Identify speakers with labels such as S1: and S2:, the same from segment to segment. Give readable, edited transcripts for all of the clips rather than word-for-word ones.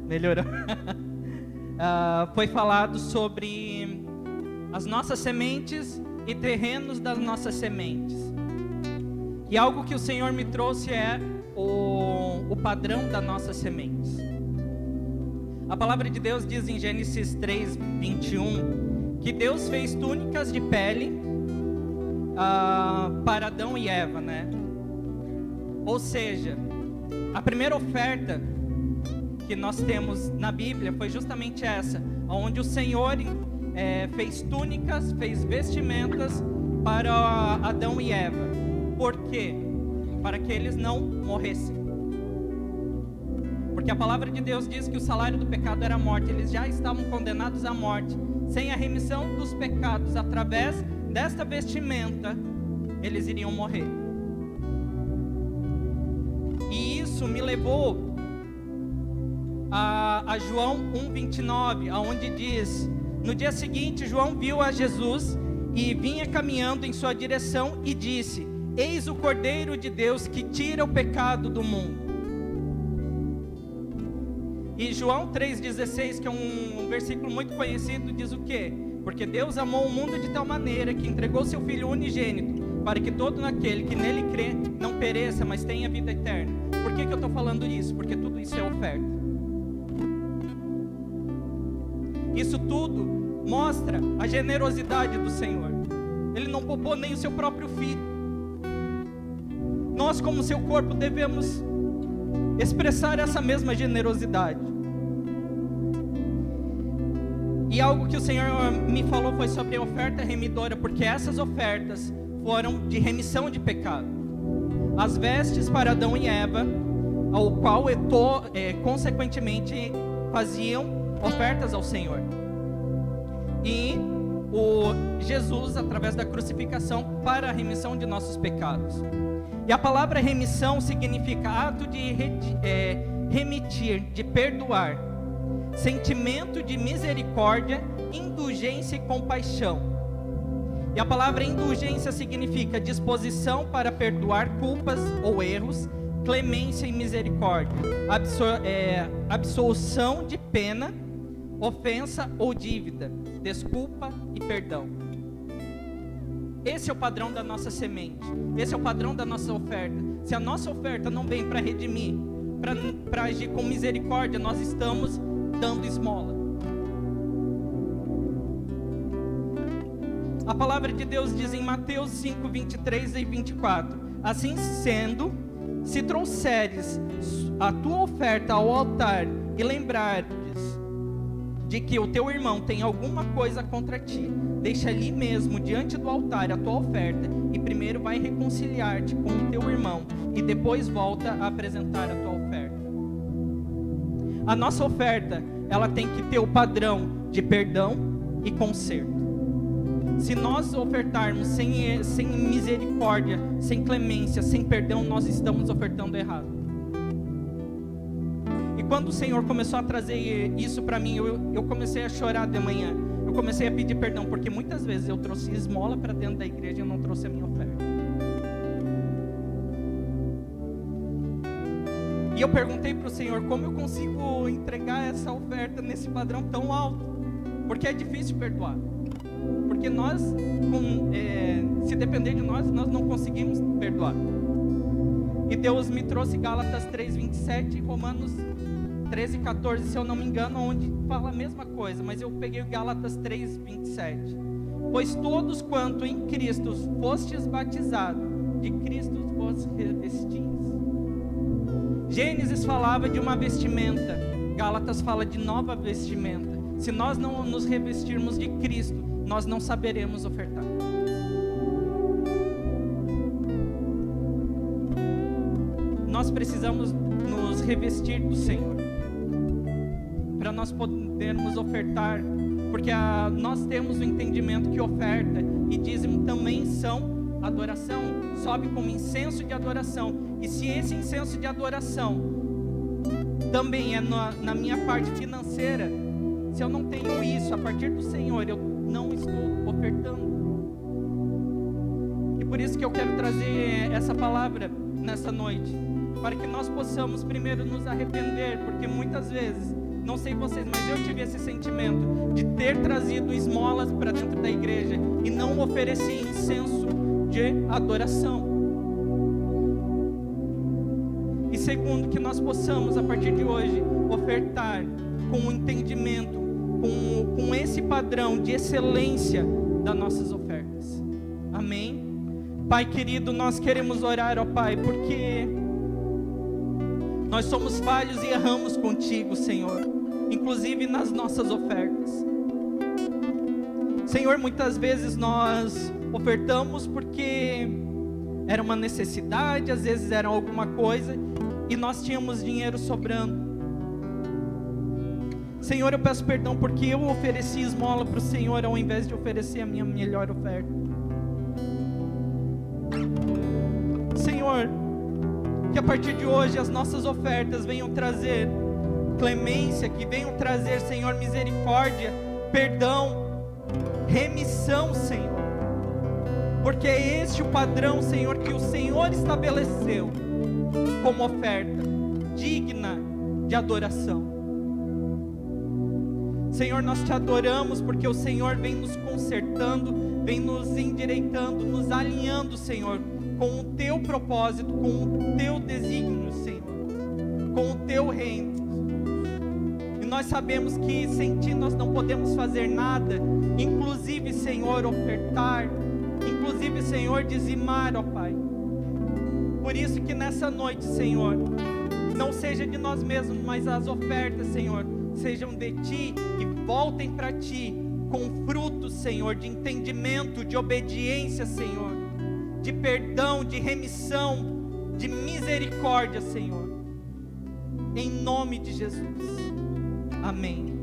S1: melhorou. Foi falado sobre as nossas sementes e terrenos das nossas sementes. E algo que o Senhor me trouxe é o padrão das nossas sementes. A palavra de Deus diz em Gênesis 3:21 que Deus fez túnicas de pele para Adão e Eva, né? Ou seja, a primeira oferta que nós temos na Bíblia foi justamente essa, onde o Senhor fez túnicas, fez vestimentas para Adão e Eva. Por quê? Para que eles não morressem. Porque a palavra de Deus diz que o salário do pecado era a morte. Eles já estavam condenados à morte. Sem a remissão dos pecados, através desta vestimenta, eles iriam morrer. E isso me levou a João 1:29, onde diz: no dia seguinte, João viu a Jesus e vinha caminhando em sua direção e disse: eis o Cordeiro de Deus que tira o pecado do mundo. E João 3,16, que é um versículo muito conhecido, diz o quê? Porque Deus amou o mundo de tal maneira que entregou seu Filho unigênito, para que todo aquele que nele crê não pereça, mas tenha vida eterna. Por que eu estou falando isso? Porque tudo isso é oferta. Isso tudo mostra a generosidade do Senhor. Ele não poupou nem o seu próprio Filho. Nós, como seu corpo, devemos expressar essa mesma generosidade. E algo que o Senhor me falou foi sobre a oferta remidora, porque essas ofertas foram de remissão de pecado. As vestes para Adão e Eva, ao qual consequentemente faziam ofertas ao Senhor. E o Jesus, através da crucificação, para a remissão de nossos pecados. E a palavra remissão significa ato de remitir, de perdoar, sentimento de misericórdia, indulgência e compaixão. E a palavra indulgência significa disposição para perdoar culpas ou erros, clemência e misericórdia, absolução de pena, ofensa ou dívida, desculpa e perdão. Esse é o padrão da nossa semente. Esse é o padrão da nossa oferta. Se a nossa oferta não vem para redimir, para agir com misericórdia, nós estamos dando esmola. A palavra de Deus diz em Mateus 5:23 e 24: assim sendo, se trouxeres a tua oferta ao altar e lembrares de que o teu irmão tem alguma coisa contra ti, deixa ali mesmo diante do altar a tua oferta e primeiro vai reconciliar-te com o teu irmão e depois volta a apresentar a tua oferta. A nossa oferta, ela tem que ter o padrão de perdão e conserto. Se nós ofertarmos sem misericórdia, sem clemência, sem perdão, nós estamos ofertando errado. E quando o Senhor começou a trazer isso para mim, eu comecei a chorar de manhã. Eu comecei a pedir perdão, porque muitas vezes eu trouxe esmola para dentro da igreja e eu não trouxe a minha oferta. E eu perguntei para o Senhor, como eu consigo entregar essa oferta nesse padrão tão alto? Porque é difícil perdoar. Porque nós, se depender de nós não conseguimos perdoar. E Deus me trouxe Gálatas 3:27 e Romanos 13:14, se eu não me engano, onde fala a mesma coisa, mas eu peguei Gálatas 3:27. Pois todos quanto em Cristo fostes batizados, de Cristo vos revestis. Gênesis falava de uma vestimenta, Gálatas fala de nova vestimenta. Se nós não nos revestirmos de Cristo, nós não saberemos ofertar. Nós precisamos nos revestir do Senhor, para nós podermos ofertar, porque nós temos o entendimento que oferta e dízimo também são adoração, sobe como incenso de adoração. E se esse incenso de adoração também é na minha parte financeira, se eu não tenho isso a partir do Senhor, eu não estou ofertando. E por isso que eu quero trazer essa palavra nessa noite, para que nós possamos primeiro nos arrepender, porque muitas vezes Não sei vocês, mas eu tive esse sentimento de ter trazido esmolas para dentro da igreja e não ofereci incenso de adoração. E segundo, que nós possamos a partir de hoje ofertar com o entendimento, com esse padrão de excelência das nossas ofertas. Amém? Pai querido, nós queremos orar, ó Pai, porque nós somos falhos e erramos contigo, Senhor, inclusive nas nossas ofertas. Senhor, muitas vezes nós ofertamos porque era uma necessidade, às vezes era alguma coisa, e nós tínhamos dinheiro sobrando. Senhor, eu peço perdão porque eu ofereci esmola para o Senhor ao invés de oferecer a minha melhor oferta. Senhor, que a partir de hoje as nossas ofertas venham trazer clemência, que venham trazer, Senhor, misericórdia, perdão, remissão, Senhor. Porque é este o padrão, Senhor, que o Senhor estabeleceu como oferta digna de adoração. Senhor, nós te adoramos porque o Senhor vem nos consertando, vem nos endireitando, nos alinhando, Senhor, com o teu propósito, com o teu desígnio, Senhor, com o teu reino. E nós sabemos que sem ti nós não podemos fazer nada, inclusive, Senhor, ofertar, inclusive, Senhor, dizimar, ó Pai. Por isso que nessa noite, Senhor, não seja de nós mesmos, mas as ofertas, Senhor, sejam de ti e voltem para ti com frutos, Senhor, de entendimento, de obediência, Senhor, de perdão, de remissão, de misericórdia, Senhor, em nome de Jesus. Amém.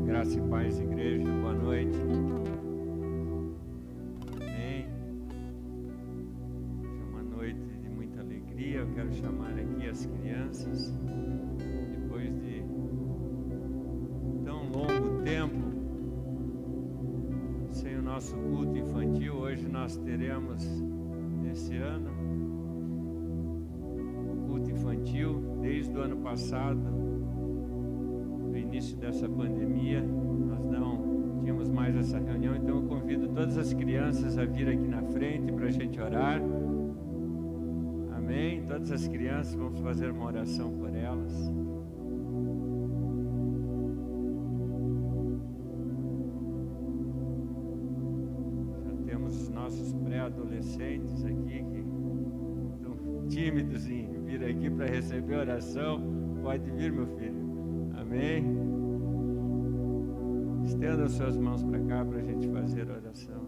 S2: Graça e paz, igreja, boa noite. Amém. Hoje é uma noite de muita alegria. Eu quero chamar aqui as crianças. Depois de tão longo tempo sem o nosso culto infantil, hoje nós teremos esse ano o culto infantil. Desde o ano passado, no início dessa pandemia, nós não tínhamos mais essa reunião, então eu convido todas as crianças a vir aqui na frente para a gente orar. Amém? Todas as crianças, vamos fazer uma oração por elas. Já temos os nossos pré-adolescentes aqui que estão tímidos em vir aqui para receber oração. Pode vir, meu filho. Amém? Estenda suas mãos para cá para a gente fazer a oração.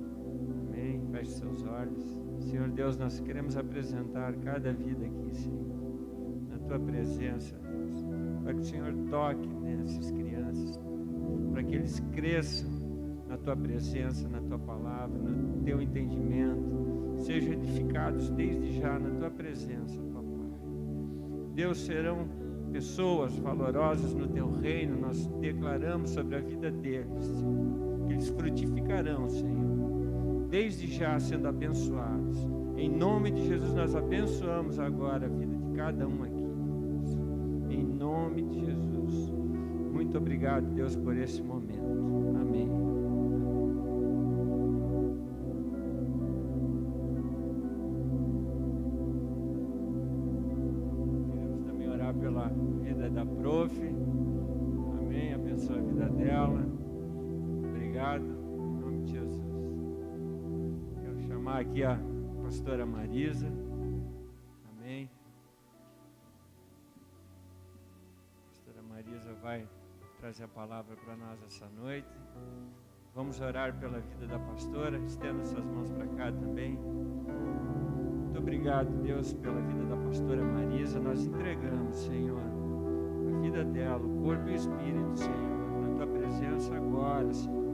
S2: Amém? Feche seus olhos. Senhor Deus, nós queremos apresentar cada vida aqui, Senhor, na Tua presença, Deus, para que o Senhor toque nessas crianças, para que eles cresçam na Tua presença, na Tua palavra, no Teu entendimento, sejam edificados desde já na Tua presença, Papai. Deus, serão pessoas valorosas no Teu reino. Nós declaramos sobre a vida deles, Senhor, que eles frutificarão, Senhor, desde já sendo abençoados. Em nome de Jesus nós abençoamos agora a vida de cada um aqui, Deus. Em nome de Jesus. Muito obrigado, Deus, por esse momento. Amém. Pela vida da prof, amém, abençoa a vida dela, obrigado, em nome de Jesus. Quero chamar aqui a pastora Marisa, amém. A pastora Marisa vai trazer a palavra para nós essa noite. Vamos orar pela vida da pastora. Estenda suas mãos para cá também. Muito obrigado, Deus, pela vida da pastora Marisa. Nós entregamos, Senhor, a vida dela, o corpo e o espírito, Senhor, na tua presença agora, Senhor.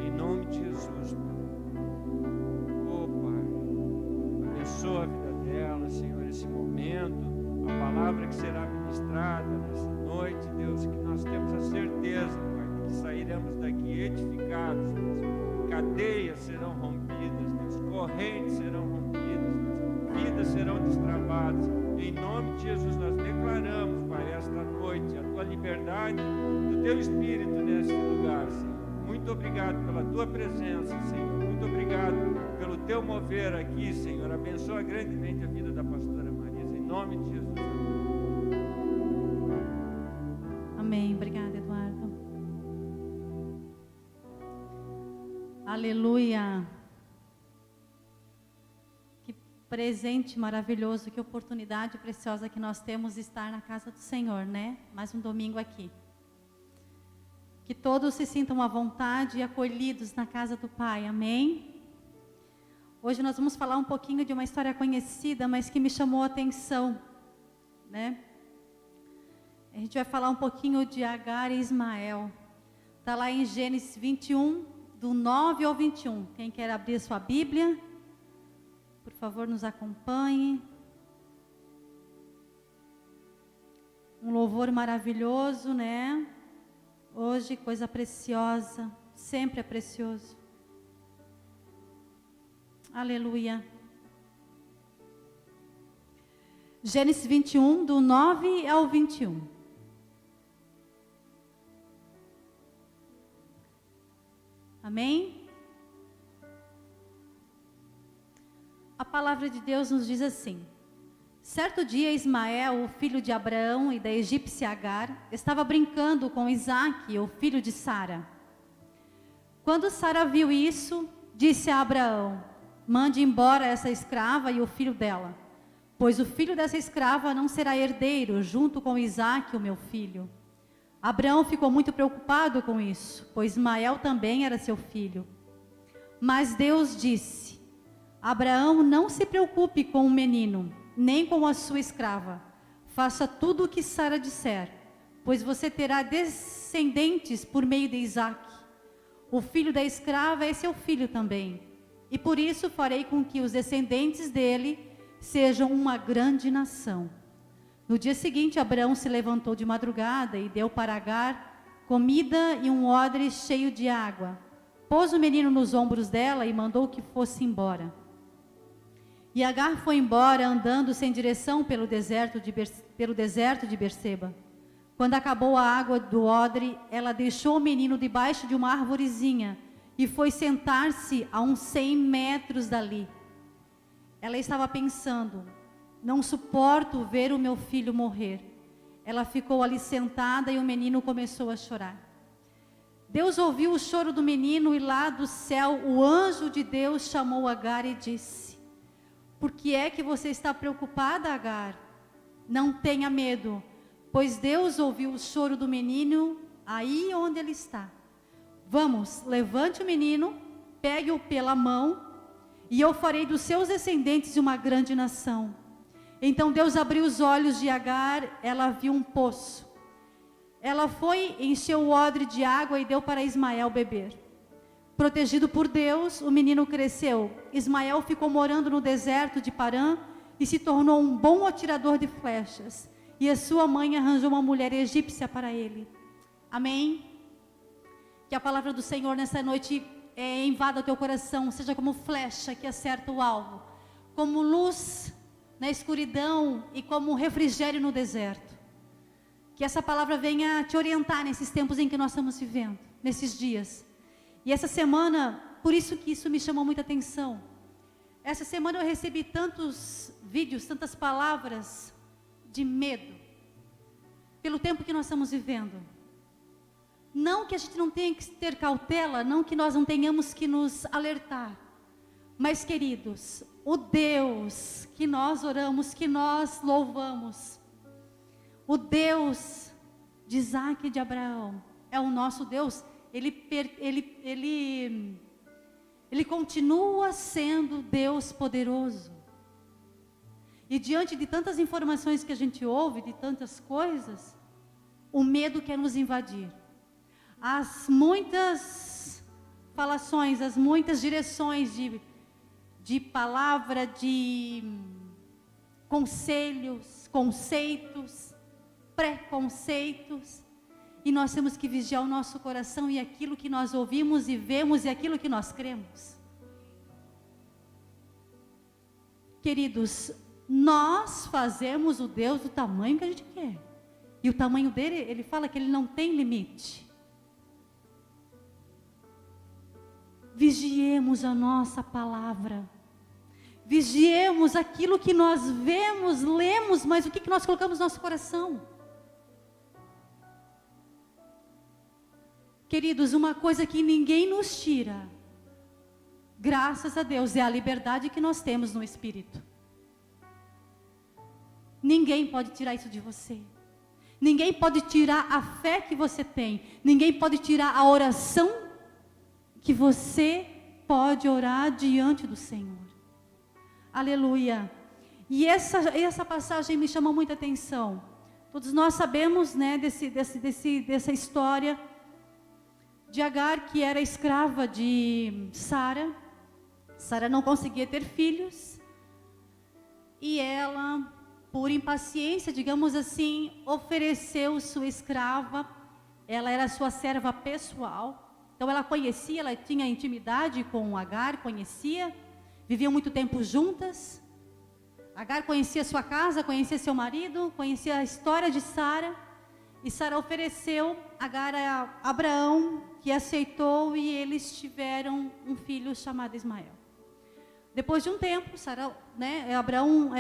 S2: Em nome de Jesus, Pai. Oh, Pai, abençoa a vida dela, Senhor, esse momento, a palavra que será ministrada nessa noite, Deus, que nós temos a certeza, Pai, de que sairemos daqui edificados, Deus. Cadeias serão rompidas, Deus, correntes serão rompidas, Deus, vidas serão destravadas. Em nome de Jesus, nós declaramos, Pai, esta noite, a tua liberdade do teu Espírito neste lugar, Senhor. Muito obrigado pela tua presença, Senhor. Muito obrigado pelo teu mover aqui, Senhor. Abençoa grandemente a vida da pastora Marisa. Em nome de Jesus.
S3: Amém. Obrigada, Eduardo. Aleluia. Que presente maravilhoso, que oportunidade preciosa que nós temos de estar na casa do Senhor, né? Mais um domingo aqui. Que todos se sintam à vontade e acolhidos na casa do Pai, amém? Hoje nós vamos falar um pouquinho de uma história conhecida, mas que me chamou a atenção, né? A gente vai falar um pouquinho de Agar e Ismael. Está lá em Gênesis 21, do 9 ao 21. Quem quer abrir sua Bíblia, por favor, nos acompanhe. Um louvor maravilhoso, né? Hoje, coisa preciosa, sempre é precioso. Aleluia. Gênesis 21, do 9 ao 21. Amém? A palavra de Deus nos diz assim: certo dia Ismael, o filho de Abraão e da egípcia Agar, estava brincando com Isaque, o filho de Sara. Quando Sara viu isso, disse a Abraão: mande embora essa escrava e o filho dela, pois o filho dessa escrava não será herdeiro junto com Isaque, o meu filho. Abraão ficou muito preocupado com isso, pois Ismael também era seu filho. Mas Deus disse: Abraão, não se preocupe com o menino, nem com a sua escrava. Faça tudo o que Sara disser, pois você terá descendentes por meio de Isaque. O filho da escrava é seu filho também, e por isso farei com que os descendentes dele sejam uma grande nação. No dia seguinte, Abraão se levantou de madrugada e deu para Agar comida e um odre cheio de água. Pôs o menino nos ombros dela e mandou que fosse embora. E Agar foi embora andando sem direção pelo deserto de Berseba. Quando acabou a água do odre, ela deixou o menino debaixo de uma arvorezinha e foi sentar-se a uns 100 metros dali. Ela estava pensando: não suporto ver o meu filho morrer. Ela ficou ali sentada e o menino começou a chorar. Deus ouviu o choro do menino e lá do céu o anjo de Deus chamou Agar e disse: por que é que você está preocupada, Agar? Não tenha medo, pois Deus ouviu o choro do menino aí onde ele está. Vamos, levante o menino, pegue-o pela mão, e eu farei dos seus descendentes uma grande nação. Então Deus abriu os olhos de Agar, ela viu um poço. Ela foi, encheu o odre de água e deu para Ismael beber. Protegido por Deus, o menino cresceu. Ismael ficou morando no deserto de Parã e se tornou um bom atirador de flechas. E a sua mãe arranjou uma mulher egípcia para ele. Amém? Que a palavra do Senhor nessa noite invada o teu coração, seja como flecha que acerta o alvo, como luz na escuridão e como refrigério no deserto. Que essa palavra venha te orientar nesses tempos em que nós estamos vivendo, nesses dias. E essa semana, por isso que isso me chamou muita atenção. Essa semana eu recebi tantos vídeos, tantas palavras de medo, pelo tempo que nós estamos vivendo. Não que a gente não tenha que ter cautela, não que nós não tenhamos que nos alertar. Mas, queridos, o Deus que nós oramos, que nós louvamos, o Deus de Isaque e de Abraão, é o nosso Deus. Ele continua sendo Deus poderoso. E diante de tantas informações que a gente ouve, de tantas coisas, o medo quer nos invadir. As muitas falações, as muitas direções de palavra, de conselhos, conceitos, preconceitos. E nós temos que vigiar o nosso coração e aquilo que nós ouvimos e vemos e aquilo que nós cremos. Queridos, nós fazemos o Deus do tamanho que a gente quer. E o tamanho dele, ele fala que ele não tem limite. Vigiemos a nossa palavra. Vigiemos aquilo que nós vemos, lemos, mas o que nós colocamos no nosso coração. Queridos, uma coisa que ninguém nos tira, graças a Deus, é a liberdade que nós temos no Espírito. Ninguém pode tirar isso de você. Ninguém pode tirar a fé que você tem. Ninguém pode tirar a oração que você pode orar diante do Senhor. Aleluia. E essa passagem me chamou muita atenção. Todos nós sabemos, né, dessa história de Agar, que era escrava de Sara. Sara não conseguia ter filhos. E ela, por impaciência, digamos assim, ofereceu sua escrava. Ela era sua serva pessoal. Então ela conhecia, ela tinha intimidade com Agar, conhecia. Viviam muito tempo juntas. Agar conhecia sua casa, conhecia seu marido, conhecia a história de Sara. E Sara ofereceu Agar a Abraão, que aceitou, e eles tiveram um filho chamado Ismael. Depois de um tempo, Abraão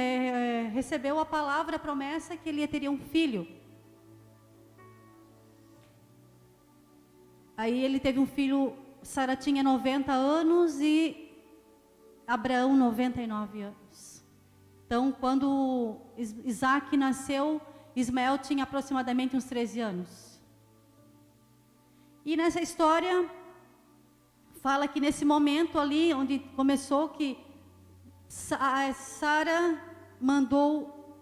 S3: recebeu a palavra, a promessa que ele teria um filho. Aí ele teve um filho, Sara tinha 90 anos e Abraão 99 anos. Então, quando Isaac nasceu, Ismael tinha aproximadamente uns 13 anos. E nessa história, fala que nesse momento ali, onde começou, que Sara mandou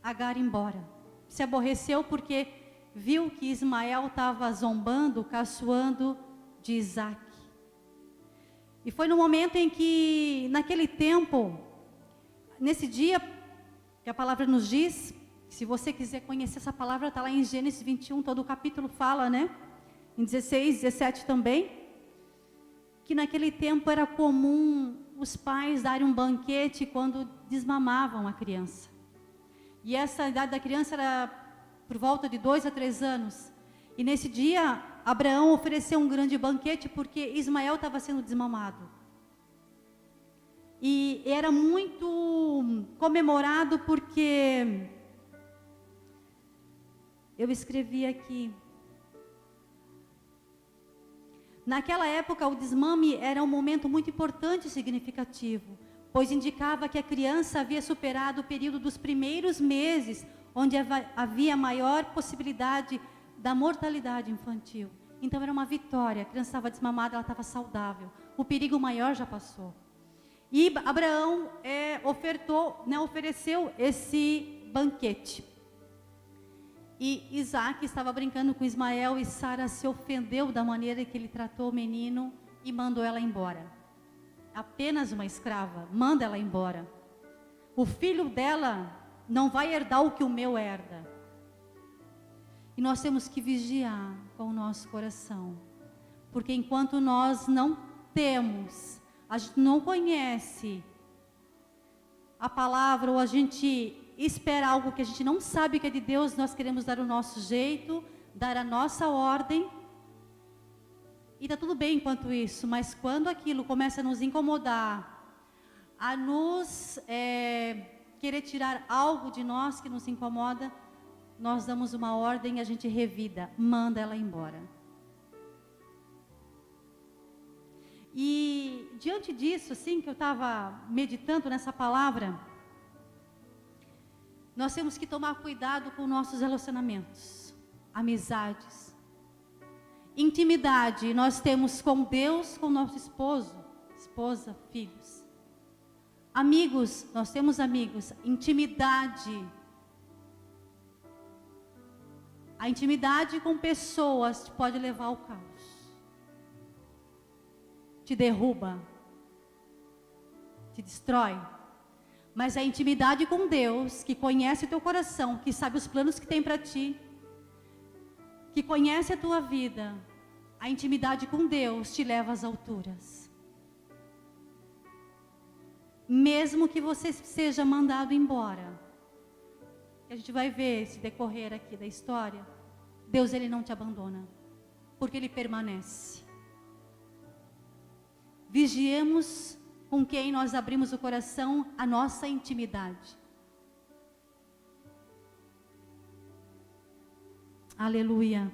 S3: Agar embora. Se aborreceu porque viu que Ismael estava zombando, caçoando de Isaac. E foi no momento em que, naquele tempo, nesse dia, que a palavra nos diz, se você quiser conhecer essa palavra, está lá em Gênesis 21, todo o capítulo fala, né? Em 16, 17 também, que naquele tempo era comum os pais darem um banquete quando desmamavam a criança. E essa idade da criança era por volta de 2 a 3 anos. E nesse dia, Abraão ofereceu um grande banquete porque Ismael estava sendo desmamado. E era muito comemorado porque, eu escrevi aqui, naquela época o desmame era um momento muito importante e significativo, pois indicava que a criança havia superado o período dos primeiros meses, onde havia maior possibilidade da mortalidade infantil. Então era uma vitória, a criança estava desmamada, ela estava saudável, o perigo maior já passou. E Abraão ofereceu esse banquete. E Isaac estava brincando com Ismael e Sara se ofendeu da maneira que ele tratou o menino e mandou ela embora. Apenas uma escrava, manda ela embora. O filho dela não vai herdar o que o meu herda. E nós temos que vigiar com o nosso coração. Porque enquanto nós não temos, a gente não conhece a palavra, ou a gente espera algo que a gente não sabe que é de Deus, nós queremos dar o nosso jeito, dar a nossa ordem. E está tudo bem enquanto isso, mas quando aquilo começa a nos incomodar, a nos querer tirar algo de nós que nos incomoda, nós damos uma ordem e a gente revida, manda ela embora. E diante disso, assim, que eu estava meditando nessa palavra, nós temos que tomar cuidado com nossos relacionamentos, amizades, intimidade. Nós temos com Deus, com nosso esposo, esposa, filhos. Amigos, nós temos amigos, intimidade. A intimidade com pessoas te pode levar ao caos. Te derruba. Te destrói. Mas a intimidade com Deus, que conhece o teu coração, que sabe os planos que tem para ti, que conhece a tua vida, a intimidade com Deus te leva às alturas. Mesmo que você seja mandado embora, que a gente vai ver esse decorrer aqui da história, Deus, Ele não te abandona, porque Ele permanece. Vigiemos com quem nós abrimos o coração, a nossa intimidade. Aleluia.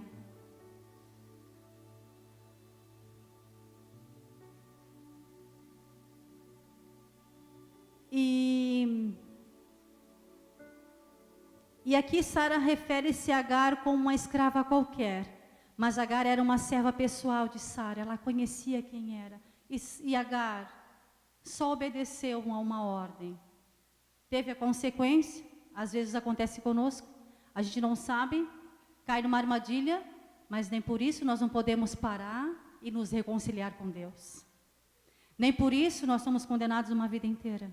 S3: E aqui Sara refere-se a Agar como uma escrava qualquer, mas Agar era uma serva pessoal de Sara, ela conhecia quem era. E Agar só obedeceu a uma ordem. Teve a consequência, às vezes acontece conosco, a gente não sabe, cai numa armadilha, mas nem por isso nós não podemos parar e nos reconciliar com Deus. Nem por isso nós somos condenados uma vida inteira.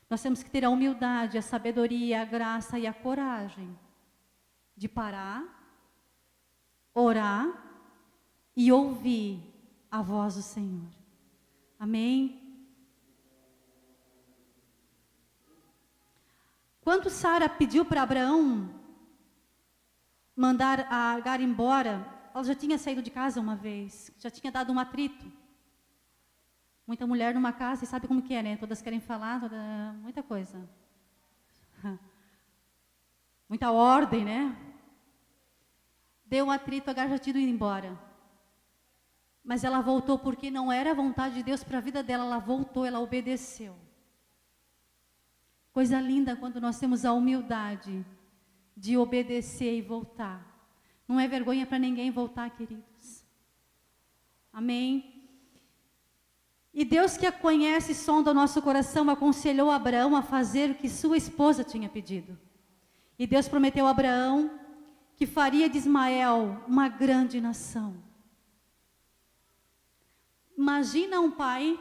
S3: Nós temos que ter a humildade, a sabedoria, a graça e a coragem de parar, orar e ouvir a voz do Senhor. Amém? Quando Sara pediu para Abraão mandar a Agar embora, ela já tinha saído de casa uma vez, já tinha dado um atrito. Muita mulher numa casa, e sabe como que é, né? Todas querem falar, muita coisa. Muita ordem, né? Deu um atrito, Agar já tinha ido embora. Mas ela voltou porque não era a vontade de Deus para a vida dela, ela voltou, ela obedeceu. Coisa linda quando nós temos a humildade de obedecer e voltar. Não é vergonha para ninguém voltar, queridos. Amém? E Deus, que a conhece e sonda o nosso coração, aconselhou Abraão a fazer o que sua esposa tinha pedido. E Deus prometeu a Abraão que faria de Ismael uma grande nação. Imagina um pai,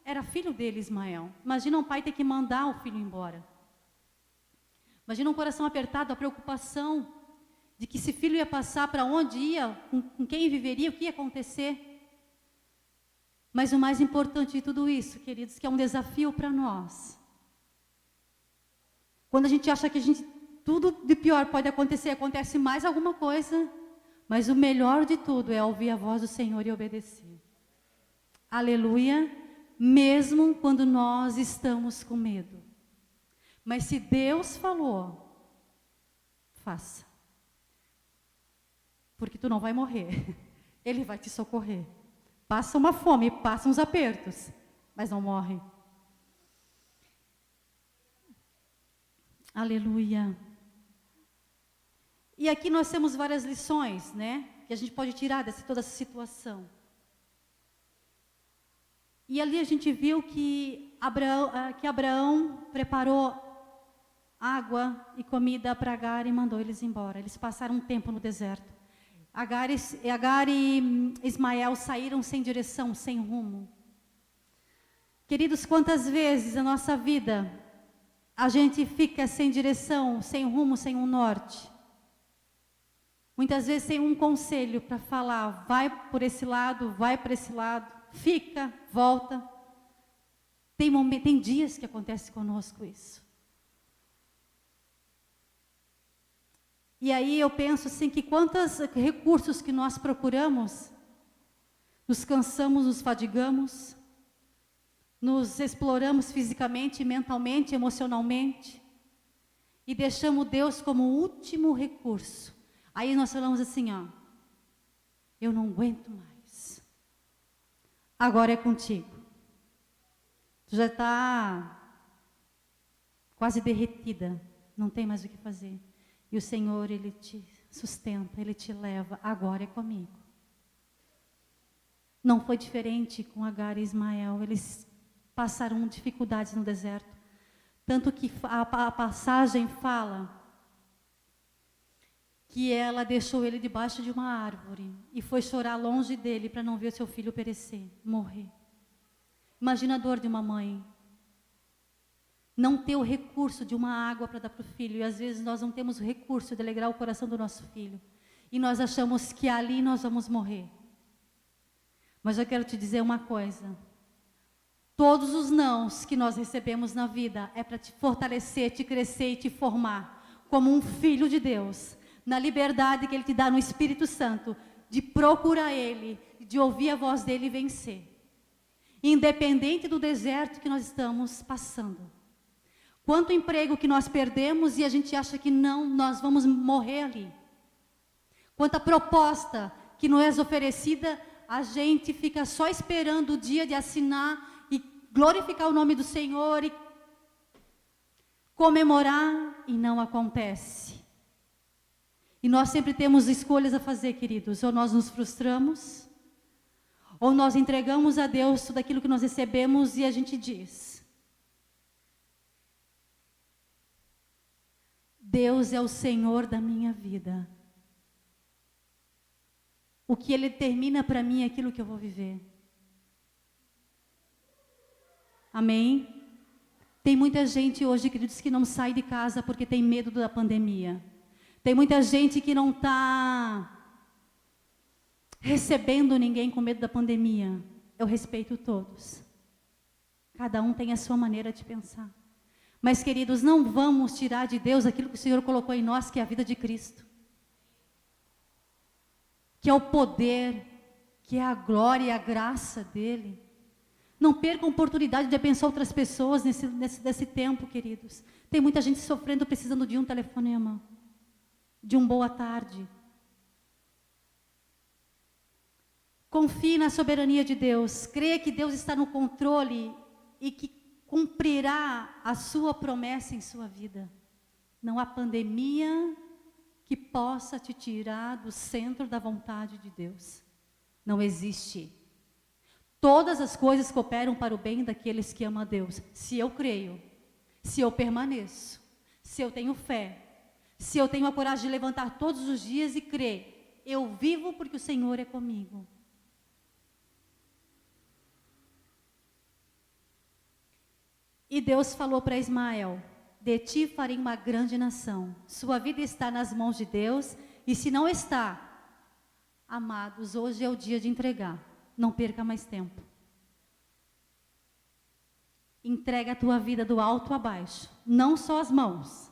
S3: era filho dele Ismael, imagina um pai ter que mandar o filho embora. Imagina um coração apertado, a preocupação de que esse filho ia passar, para onde ia, com quem viveria, o que ia acontecer. Mas o mais importante de tudo isso, queridos, que é um desafio para nós. Quando a gente acha que tudo de pior pode acontecer, acontece mais alguma coisa, mas o melhor de tudo é ouvir a voz do Senhor e obedecer. Aleluia, mesmo quando nós estamos com medo. Mas se Deus falou, faça. Porque tu não vai morrer, Ele vai te socorrer. Passa uma fome, passa uns apertos, mas não morre. Aleluia. E aqui nós temos várias lições, né? Que a gente pode tirar de toda essa situação. E ali a gente viu que Abraão preparou água e comida para Agar e mandou eles embora. Eles passaram um tempo no deserto. Agar e Ismael saíram sem direção, sem rumo. Queridos, quantas vezes na nossa vida a gente fica sem direção, sem rumo, sem um norte? Muitas vezes sem um conselho para falar, vai por esse lado, vai para esse lado, fica, volta. Tem dias que acontece conosco isso. E aí eu penso assim, que quantos recursos que nós procuramos, nos cansamos, nos fadigamos, nos exploramos fisicamente, mentalmente, emocionalmente, e deixamos Deus como o último recurso. Aí nós falamos assim, ó, eu não aguento mais, agora é contigo. Tu já está quase derretida, não tem mais o que fazer. E o Senhor, Ele te sustenta, Ele te leva, agora é comigo. Não foi diferente com Agar e Ismael, eles passaram dificuldades no deserto. Tanto que a passagem fala que ela deixou ele debaixo de uma árvore e foi chorar longe dele para não ver seu filho perecer, morrer. Imagina a dor de uma mãe. Não ter o recurso de uma água para dar para o filho. E às vezes nós não temos o recurso de alegrar o coração do nosso filho. E nós achamos que ali nós vamos morrer. Mas eu quero te dizer uma coisa. Todos os nãos que nós recebemos na vida é para te fortalecer, te crescer e te formar como um filho de Deus. Na liberdade que Ele te dá no Espírito Santo, de procurar Ele, de ouvir a voz dEle e vencer. Independente do deserto que nós estamos passando. Quanto emprego que nós perdemos e a gente acha que não, nós vamos morrer ali. Quanta proposta que não é oferecida, a gente fica só esperando o dia de assinar e glorificar o nome do Senhor e comemorar e não acontece. E nós sempre temos escolhas a fazer, queridos. Ou nós nos frustramos, ou nós entregamos a Deus tudo aquilo que nós recebemos e a gente diz: Deus é o Senhor da minha vida. O que Ele determina para mim é aquilo que eu vou viver. Amém? Tem muita gente hoje, queridos, que não sai de casa porque tem medo da pandemia. Tem muita gente que não está recebendo ninguém com medo da pandemia. Eu respeito todos. Cada um tem a sua maneira de pensar. Mas, queridos, não vamos tirar de Deus aquilo que o Senhor colocou em nós, que é a vida de Cristo. Que é o poder, que é a glória e a graça dEle. Não percam a oportunidade de abençoar outras pessoas nesse tempo, queridos. Tem muita gente sofrendo, precisando de um telefonema, de um boa tarde. Confie na soberania de Deus. Creia que Deus está no controle e que cumprirá a sua promessa em sua vida. Não há pandemia que possa te tirar do centro da vontade de Deus. Não existe. Todas as coisas cooperam para o bem daqueles que amam a Deus. Se eu creio, se eu permaneço, se eu tenho fé, se eu tenho a coragem de levantar todos os dias e crer, eu vivo porque o Senhor é comigo. E Deus falou para Ismael: de ti farei uma grande nação. Sua vida está nas mãos de Deus, e se não está, amados, hoje é o dia de entregar. Não perca mais tempo. Entrega a tua vida do alto a baixo, não só as mãos.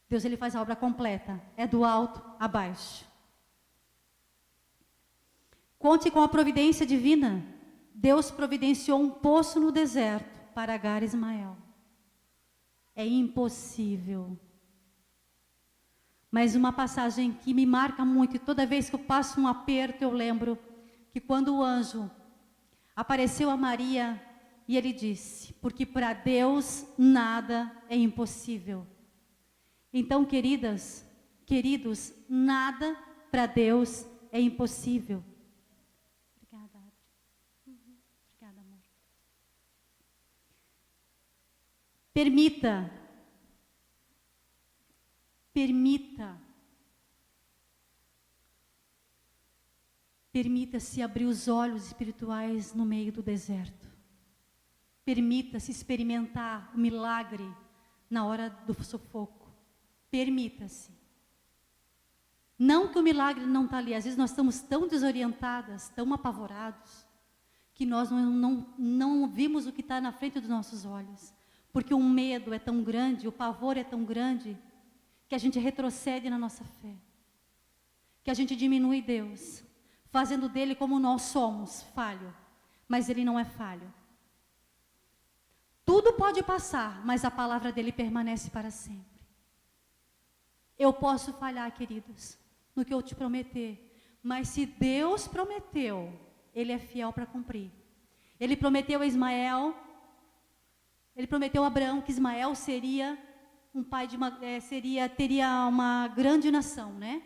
S3: Deus, Ele faz a obra completa, é do alto a baixo. Conte com a providência divina. Deus providenciou um poço no deserto para Agar e Ismael. É impossível. Mas uma passagem que me marca muito, e toda vez que eu passo um aperto, eu lembro que quando o anjo apareceu a Maria, e ele disse: porque para Deus nada é impossível. Então, queridas, queridos, nada para Deus é impossível. Obrigada, Adri. Obrigada, amor. Permita-se abrir os olhos espirituais no meio do deserto. Permita-se experimentar o milagre na hora do sufoco. Permita-se. Não que o milagre não está ali. Às vezes nós estamos tão desorientadas, tão apavorados, que nós não vimos o que está na frente dos nossos olhos. Porque o medo é tão grande, o pavor é tão grande, que a gente retrocede na nossa fé. Que a gente diminui Deus, fazendo dele como nós somos, falho. Mas ele não é falho. Tudo pode passar, mas a palavra dele permanece para sempre. Eu posso falhar, queridos, no que eu te prometer. Mas se Deus prometeu, Ele é fiel para cumprir. Ele prometeu a Ismael, Ele prometeu a Abraão que Ismael seria um pai de teria uma grande nação, né?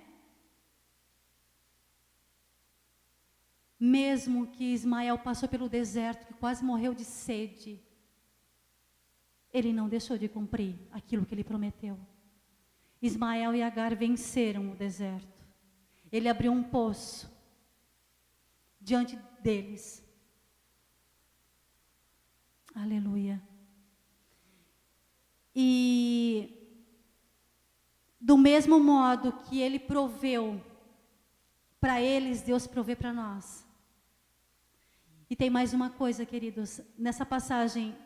S3: mesmo que Ismael passou pelo deserto, que quase morreu de sede, ele não deixou de cumprir aquilo que ele prometeu. Ismael e Agar venceram o deserto. Ele abriu um poço diante deles. Aleluia. E do mesmo modo que ele proveu para eles, Deus provê para nós. E tem mais uma coisa, queridos, nessa passagem,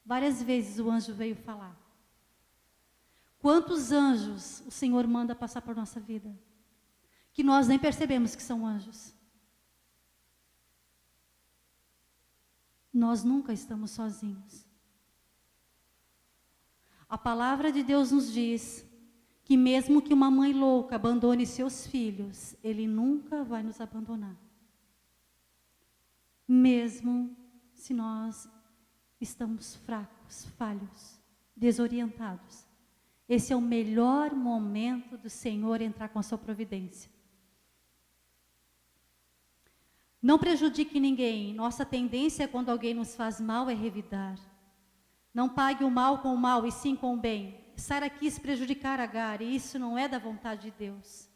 S3: várias vezes o anjo veio falar. Quantos anjos o Senhor manda passar por nossa vida, que nós nem percebemos que são anjos. Nós nunca estamos sozinhos. A palavra de Deus nos diz que mesmo que uma mãe louca abandone seus filhos, Ele nunca vai nos abandonar. Mesmo se nós estamos fracos, falhos, desorientados. Esse é o melhor momento do Senhor entrar com a sua providência. Não prejudique ninguém. Nossa tendência quando alguém nos faz mal é revidar. Não pague o mal com o mal, e sim com o bem. Sara quis prejudicar Agar, e isso não é da vontade de Deus.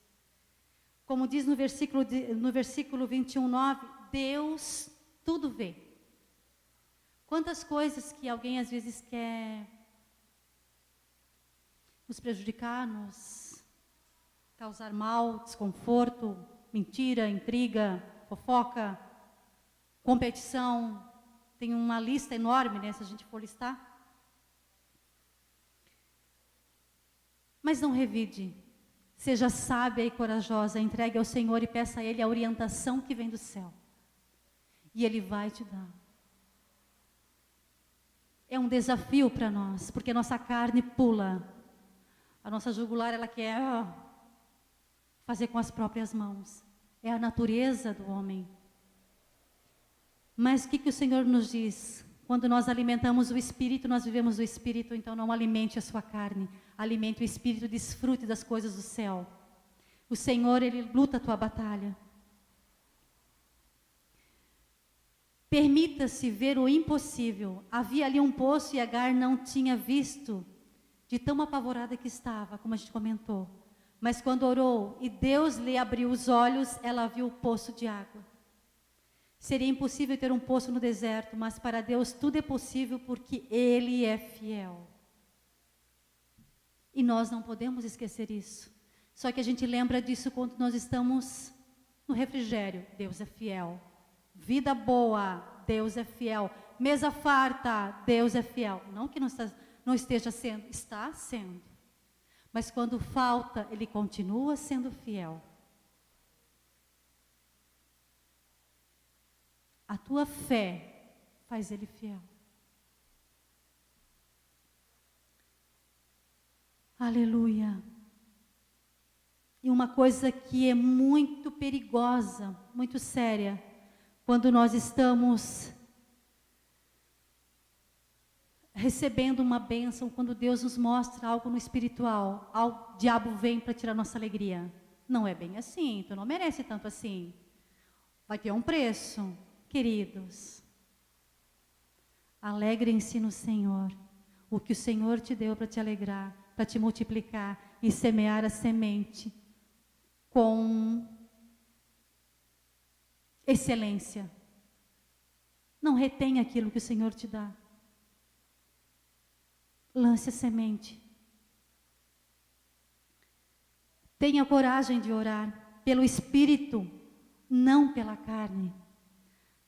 S3: Como diz no versículo 21:9, Deus tudo vê. Quantas coisas que alguém às vezes quer nos prejudicar, nos causar mal, desconforto, mentira, intriga, fofoca, competição. Tem uma lista enorme, né, se a gente for listar. Mas não revide. Seja sábia e corajosa, entregue ao Senhor e peça a Ele a orientação que vem do céu. E Ele vai te dar. É um desafio para nós, porque a nossa carne pula. A nossa jugular, ela quer fazer com as próprias mãos. É a natureza do homem. Mas o que o Senhor nos diz? Quando nós alimentamos o Espírito, nós vivemos o Espírito, então não alimente a sua carne. Alimente o Espírito, desfrute das coisas do céu. O Senhor, Ele luta a tua batalha. Permita-se ver o impossível. Havia ali um poço e Agar não tinha visto, de tão apavorada que estava, como a gente comentou. Mas quando orou e Deus lhe abriu os olhos, ela viu o poço de água. Seria impossível ter um poço no deserto, mas para Deus tudo é possível porque Ele é fiel. E nós não podemos esquecer isso. Só que a gente lembra disso quando nós estamos no refrigério. Deus é fiel. Vida boa, Deus é fiel. Mesa farta, Deus é fiel. Não que não esteja sendo, está sendo. Mas quando falta, Ele continua sendo fiel. A tua fé faz Ele fiel. Aleluia. E uma coisa que é muito perigosa, muito séria, quando nós estamos recebendo uma bênção, quando Deus nos mostra algo no espiritual, o diabo vem para tirar nossa alegria. Não é bem assim, tu não merece tanto assim. Vai ter um preço. Queridos, alegrem-se no Senhor. O que o Senhor te deu para te alegrar, para te multiplicar e semear a semente com excelência. Não retenha aquilo que o Senhor te dá. Lance a semente. Tenha coragem de orar pelo Espírito, não pela carne.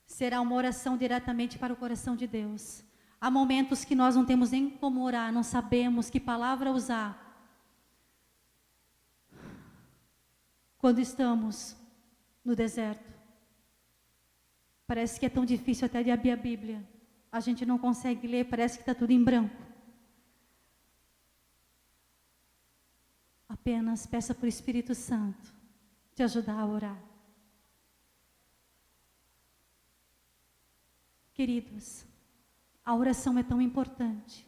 S3: Será uma oração diretamente para o coração de Deus. Há momentos que nós não temos nem como orar, não sabemos que palavra usar. Quando estamos no deserto, parece que é tão difícil até de abrir a Bíblia. A gente não consegue ler, parece que está tudo em branco. Apenas peça para o Espírito Santo te ajudar a orar. Queridos, a oração é tão importante.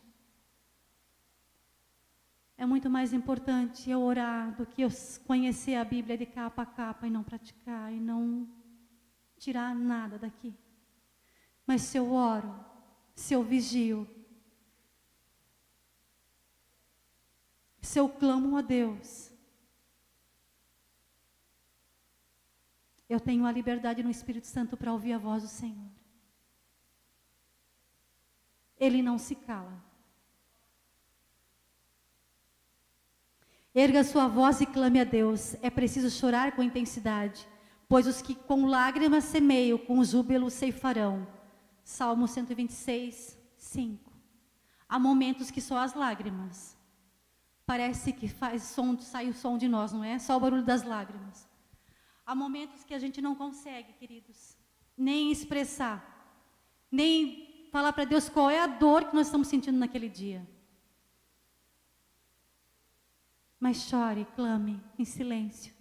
S3: É muito mais importante eu orar do que eu conhecer a Bíblia de capa a capa e não praticar, e não tirar nada daqui. Mas se eu oro, se eu vigio, se eu clamo a Deus, eu tenho a liberdade no Espírito Santo para ouvir a voz do Senhor. Ele não se cala. Erga sua voz e clame a Deus. É preciso chorar com intensidade, pois os que com lágrimas semeiam, com júbilo ceifarão. Salmo 126, 5. Há momentos que só as lágrimas. Parece que sai o som de nós, não é? Só o barulho das lágrimas. Há momentos que a gente não consegue, queridos, nem expressar, nem falar para Deus qual é a dor que nós estamos sentindo naquele dia. Mas chore, clame em silêncio.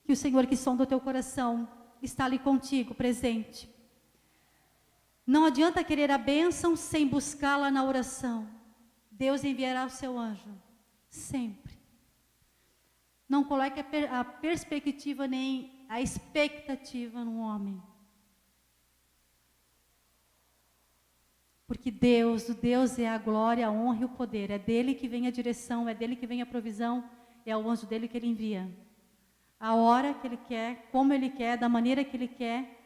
S3: Que o Senhor que sonda o teu coração está ali contigo, presente. Não adianta querer a bênção sem buscá-la na oração. Deus enviará o seu anjo, sempre. Não coloque a perspectiva nem a expectativa no homem. Porque Deus, o Deus é a glória, a honra e o poder. É dele que vem a direção, é dele que vem a provisão, é o anjo dele que ele envia. A hora que ele quer, como ele quer, da maneira que ele quer,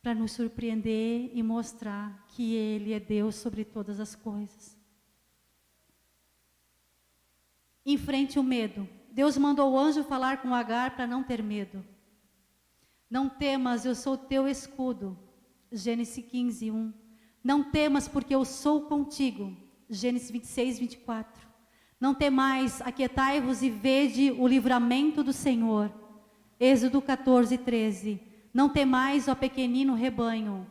S3: para nos surpreender e mostrar que ele é Deus sobre todas as coisas. Enfrente o medo. Deus mandou o anjo falar com Agar para não ter medo. Não temas, eu sou teu escudo. Gênesis 15, 1. Não temas, porque eu sou contigo. Gênesis 26, 24. Não temais, aquietai-vos e vede o livramento do Senhor. Êxodo 14, 13. Não temais, ó pequenino rebanho.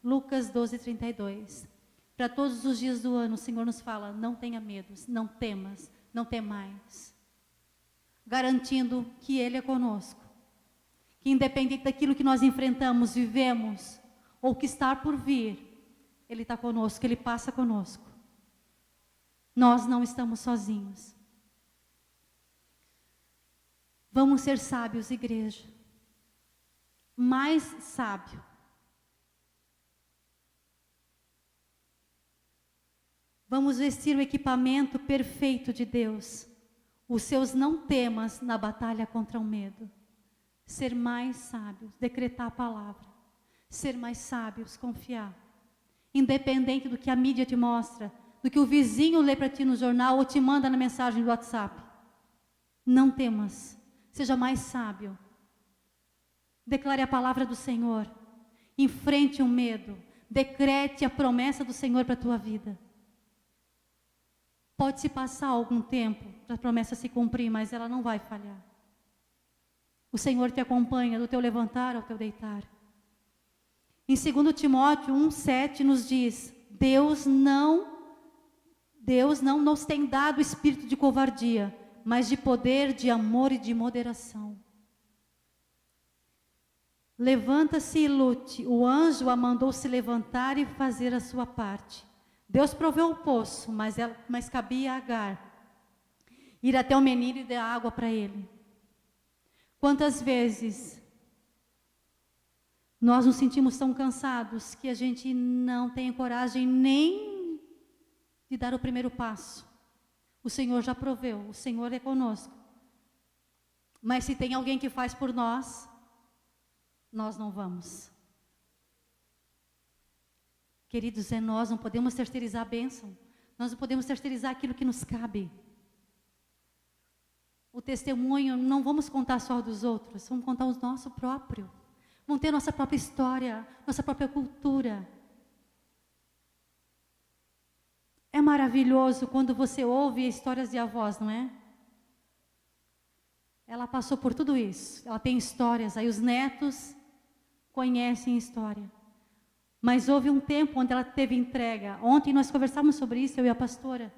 S3: Lucas 12, 32. Para todos os dias do ano, o Senhor nos fala, não tenha medos, não temas, não temais. Garantindo que Ele é conosco. Que independente daquilo que nós enfrentamos, vivemos, ou que está por vir, Ele está conosco, Ele passa conosco. Nós não estamos sozinhos. Vamos ser sábios, igreja. Mais sábio. Vamos vestir o equipamento perfeito de Deus. Os seus não temas na batalha contra o medo. Ser mais sábios, decretar a palavra. Ser mais sábios, confiar. Independente do que a mídia te mostra, do que o vizinho lê para ti no jornal ou te manda na mensagem do WhatsApp. Não temas, seja mais sábio. Declare a palavra do Senhor. Enfrente o medo. Decrete a promessa do Senhor para a tua vida. Pode se passar algum tempo para a promessa se cumprir, mas ela não vai falhar. O Senhor te acompanha do teu levantar ao teu deitar. Em 2 Timóteo 1,7 nos diz, Deus não nos tem dado espírito de covardia, mas de poder, de amor e de moderação. Levanta-se e lute. O anjo a mandou se levantar e fazer a sua parte. Deus proveu o poço, mas cabia a Agar ir até o menino e dar água para ele. Quantas vezes nós nos sentimos tão cansados que a gente não tem coragem nem de dar o primeiro passo. O Senhor já proveu, o Senhor é conosco. Mas se tem alguém que faz por nós, nós não vamos. Queridos, nós não podemos terceirizar a bênção. Nós não podemos terceirizar aquilo que nos cabe. O testemunho, não vamos contar só dos outros, vamos contar o nosso próprio. Vamos ter nossa própria história, nossa própria cultura. É maravilhoso quando você ouve histórias de avós, não é? Ela passou por tudo isso, ela tem histórias, aí os netos conhecem a história. Mas houve um tempo onde ela teve entrega. Ontem nós conversávamos sobre isso, eu e a pastora.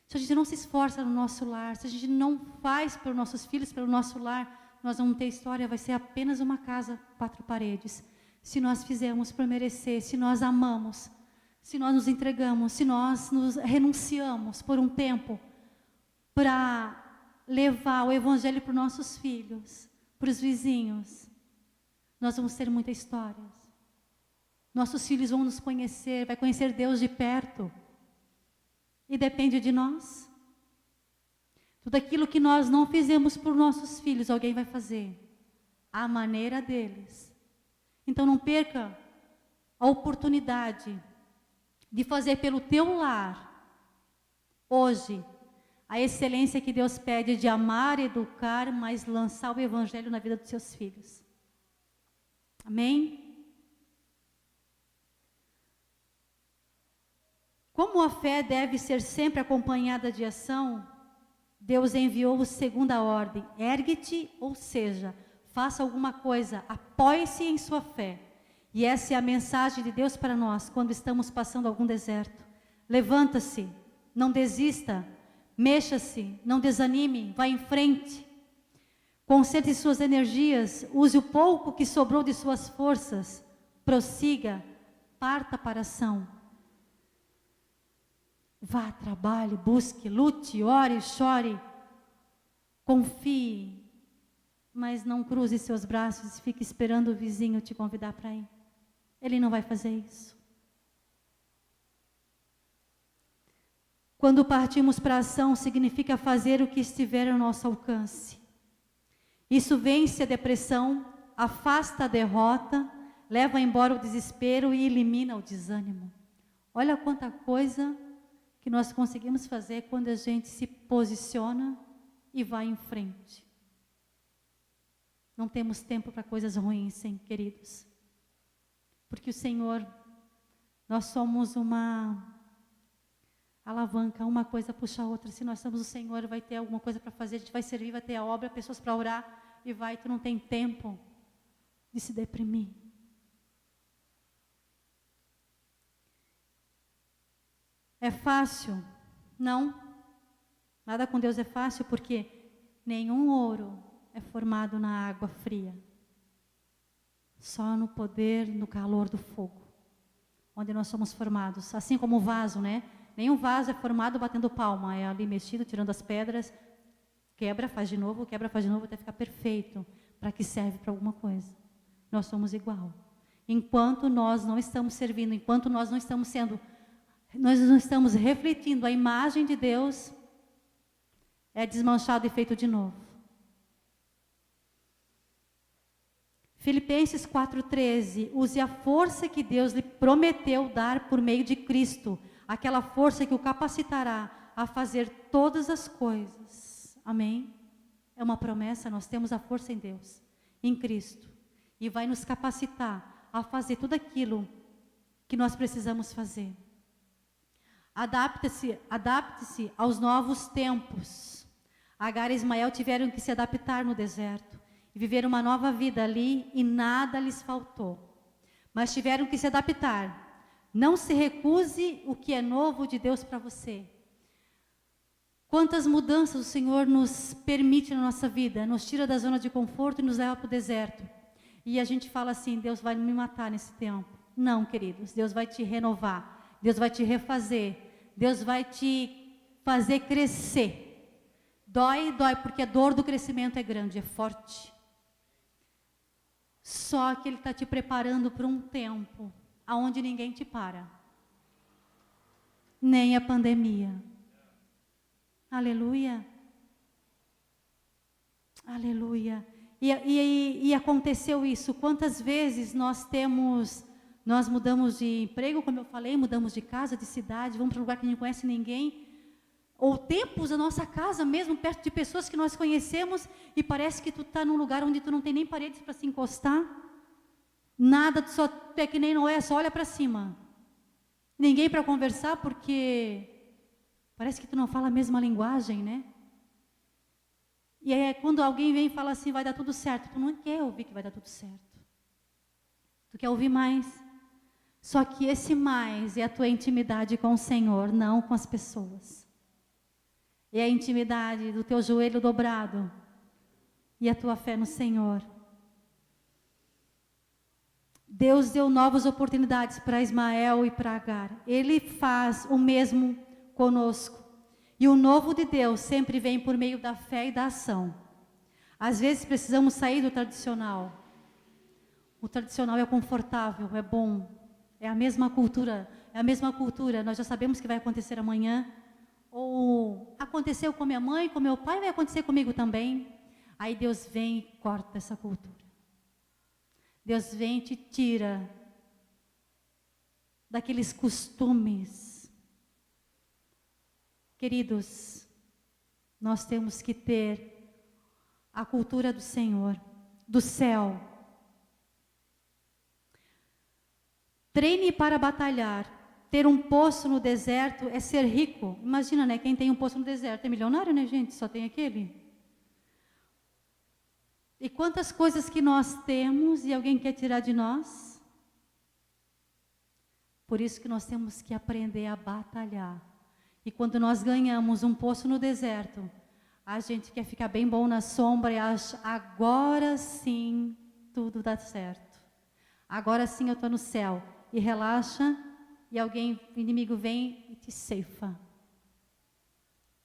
S3: Se a gente não se esforça no nosso lar, se a gente não faz pelos nossos filhos, pelo nosso lar, nós vamos ter história, vai ser apenas uma casa, 4 paredes. Se nós fizermos por merecer, se nós amamos, se nós nos entregamos, se nós nos renunciamos por um tempo para levar o Evangelho para os nossos filhos, para os vizinhos, nós vamos ter muitas histórias. Nossos filhos vão nos conhecer, vai conhecer Deus de perto. E depende de nós. Tudo aquilo que nós não fizemos por nossos filhos, alguém vai fazer. À maneira deles. Então não perca a oportunidade de fazer pelo teu lar, hoje, a excelência que Deus pede de amar, educar, mas lançar o Evangelho na vida dos seus filhos. Amém? Como a fé deve ser sempre acompanhada de ação, Deus enviou o segunda ordem, ergue-te, ou seja, faça alguma coisa, apoie-se em sua fé. E essa é a mensagem de Deus para nós, quando estamos passando algum deserto. Levanta-se, não desista, mexa-se, não desanime, vá em frente. Concentre suas energias, use o pouco que sobrou de suas forças, prossiga, parta para a ação. Vá, trabalhe, busque, lute, ore, chore, confie, mas não cruze seus braços e fique esperando o vizinho te convidar para ir. Ele não vai fazer isso. Quando partimos para a ação, significa fazer o que estiver ao nosso alcance. Isso vence a depressão, afasta a derrota, leva embora o desespero e elimina o desânimo. Olha quanta coisa que nós conseguimos fazer quando a gente se posiciona e vai em frente. Não temos tempo para coisas ruins, sim, queridos. Porque o Senhor, nós somos uma alavanca, uma coisa puxa a outra. Se nós somos o Senhor, vai ter alguma coisa para fazer, a gente vai servir, vai ter a obra, pessoas para orar, e tu não tem tempo de se deprimir. É fácil? Não. Nada com Deus é fácil, porque nenhum ouro é formado na água fria. Só no poder, no calor do fogo, onde nós somos formados. Assim como o vaso, né? Nenhum vaso é formado batendo palma, é ali mexido, tirando as pedras, quebra, faz de novo, até ficar perfeito. Para que serve para alguma coisa? Nós somos igual. Enquanto nós não estamos servindo, enquanto nós não estamos sendo, nós não estamos refletindo a imagem de Deus, é desmanchado e feito de novo. Filipenses 4,13, use a força que Deus lhe prometeu dar por meio de Cristo, aquela força que o capacitará a fazer todas as coisas. Amém? É uma promessa, nós temos a força em Deus, em Cristo, e vai nos capacitar a fazer tudo aquilo que nós precisamos fazer. Adapte-se aos novos tempos. Agar e Ismael tiveram que se adaptar no deserto e viver uma nova vida ali, e nada lhes faltou. Mas tiveram que se adaptar. Não se recuse o que é novo de Deus para você. Quantas mudanças o Senhor nos permite na nossa vida, nos tira da zona de conforto e nos leva para o deserto. E a gente fala assim, Deus vai me matar nesse tempo. Não, queridos, Deus vai te renovar, Deus vai te refazer, Deus vai te fazer crescer. Dói, porque a dor do crescimento é grande, é forte. Só que Ele está te preparando para um tempo onde ninguém te para. Nem a pandemia. Aleluia. Aleluia. E aconteceu isso. Quantas vezes nós mudamos de emprego, como eu falei, mudamos de casa, de cidade, vamos para um lugar que não conhece ninguém. Ou tempos da nossa casa mesmo, perto de pessoas que nós conhecemos, e parece que tu está num lugar onde tu não tem nem paredes para se encostar. Nada, tu só é que nem Noé, só olha para cima. Ninguém para conversar, porque parece que tu não fala a mesma linguagem, né? E aí quando alguém vem e fala assim, vai dar tudo certo, tu não quer ouvir que vai dar tudo certo. Tu quer ouvir mais. Só que esse mais é a tua intimidade com o Senhor, não com as pessoas. É a intimidade do teu joelho dobrado e a tua fé no Senhor. Deus deu novas oportunidades para Ismael e para Agar. Ele faz o mesmo conosco. E o novo de Deus sempre vem por meio da fé e da ação. Às vezes precisamos sair do tradicional. O tradicional é confortável, é bom, é a mesma cultura, nós já sabemos que vai acontecer amanhã, ou aconteceu com minha mãe, com meu pai, vai acontecer comigo também. Aí Deus vem e corta essa cultura. Deus vem e te tira daqueles costumes. Queridos, nós temos que ter a cultura do Senhor, do céu. Treine para batalhar. Ter um poço no deserto é ser rico. Imagina, né? Quem tem um poço no deserto é milionário, né, gente? Só tem aquele. E quantas coisas que nós temos e alguém quer tirar de nós? Por isso que nós temos que aprender a batalhar. E quando nós ganhamos um poço no deserto, a gente quer ficar bem bom na sombra e acha, agora sim tudo dá certo. Agora sim eu estou no céu. E relaxa, e o inimigo vem e te ceifa.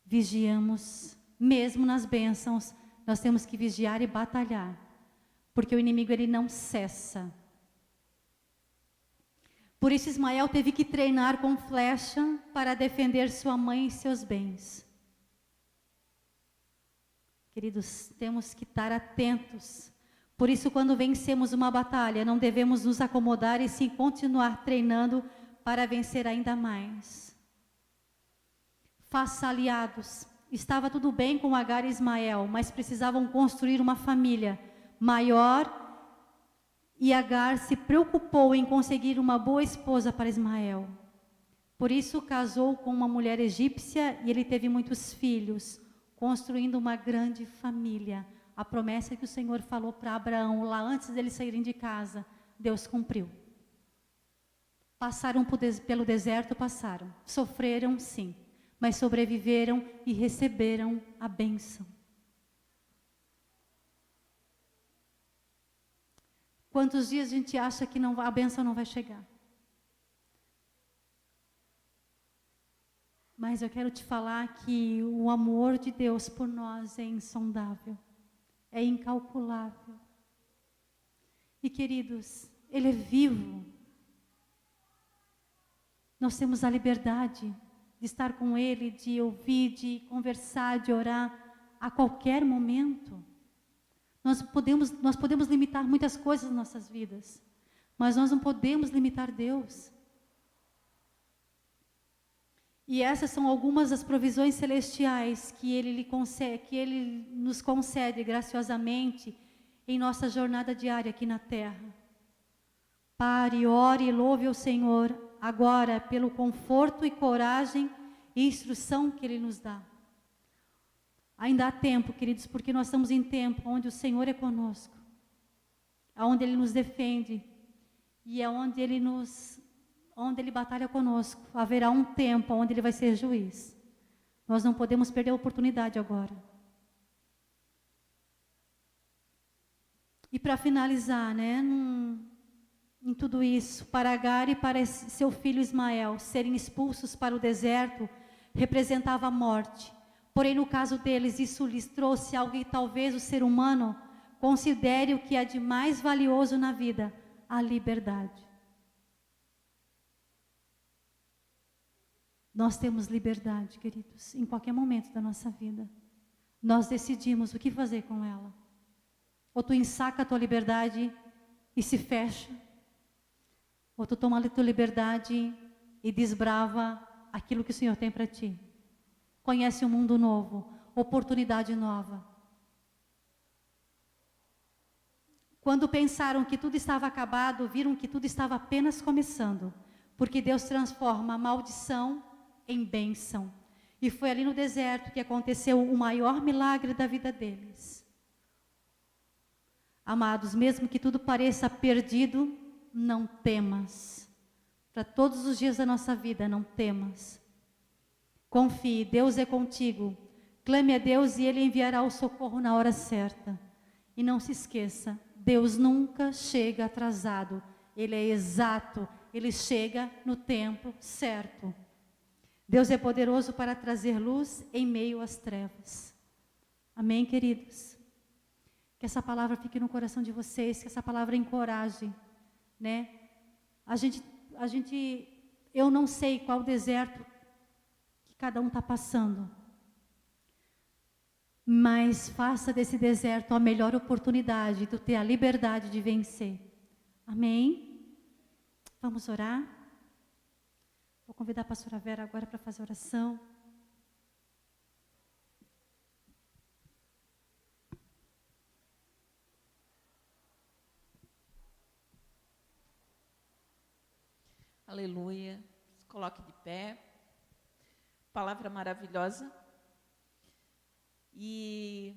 S3: Vigiamos, mesmo nas bênçãos, nós temos que vigiar e batalhar, porque o inimigo ele não cessa. Por isso Ismael teve que treinar com flecha para defender sua mãe e seus bens. Queridos, temos que estar atentos. Por isso, quando vencemos uma batalha, não devemos nos acomodar e sim continuar treinando para vencer ainda mais. Faça aliados. Estava tudo bem com Agar e Ismael, mas precisavam construir uma família maior, e Agar se preocupou em conseguir uma boa esposa para Ismael. Por isso, casou com uma mulher egípcia e ele teve muitos filhos, construindo uma grande família. A promessa que o Senhor falou para Abraão, lá antes deles saírem de casa, Deus cumpriu. Passaram pelo deserto, passaram. Sofreram, sim, mas sobreviveram e receberam a bênção. Quantos dias a gente acha que a bênção não vai chegar? Mas eu quero te falar que o amor de Deus por nós é insondável. É incalculável. E queridos, Ele é vivo. Nós temos a liberdade de estar com Ele, de ouvir, de conversar, de orar a qualquer momento. Nós podemos limitar muitas coisas nas nossas vidas, mas nós não podemos limitar Deus. E essas são algumas das provisões celestiais que Ele nos concede graciosamente em nossa jornada diária aqui na terra. Pare, ore e louve ao Senhor agora pelo conforto e coragem e instrução que Ele nos dá. Ainda há tempo, queridos, porque nós estamos em tempo onde o Senhor é conosco, onde Ele nos defende e é onde Ele batalha conosco. Haverá um tempo onde Ele vai ser juiz. Nós não podemos perder a oportunidade agora. E para finalizar, né, em tudo isso, para Agar e para seu filho Ismael serem expulsos para o deserto, representava a morte. Porém, no caso deles, isso lhes trouxe algo que talvez o ser humano considere o que há de mais valioso na vida: a liberdade. Nós temos liberdade, queridos, em qualquer momento da nossa vida. Nós decidimos o que fazer com ela. Ou tu ensaca a tua liberdade e se fecha, ou tu toma a tua liberdade e desbrava aquilo que o Senhor tem para ti. Conhece um mundo novo, oportunidade nova. Quando pensaram que tudo estava acabado, viram que tudo estava apenas começando, porque Deus transforma a maldição em bênção. E foi ali no deserto que aconteceu o maior milagre da vida deles. Amados, mesmo que tudo pareça perdido, não temas. Para todos os dias da nossa vida, não temas. Confie, Deus é contigo. Clame a Deus e Ele enviará o socorro na hora certa. E não se esqueça, Deus nunca chega atrasado. Ele é exato, Ele chega no tempo certo. Deus é poderoso para trazer luz em meio às trevas. Amém, queridos? Que essa palavra fique no coração de vocês, que essa palavra encoraje, né? Eu não sei qual deserto que cada um está passando, mas faça desse deserto a melhor oportunidade de tu ter a liberdade de vencer. Amém? Vamos orar? Vou convidar a pastora Vera agora para fazer oração.
S4: Aleluia. Se coloque de pé. Palavra maravilhosa. E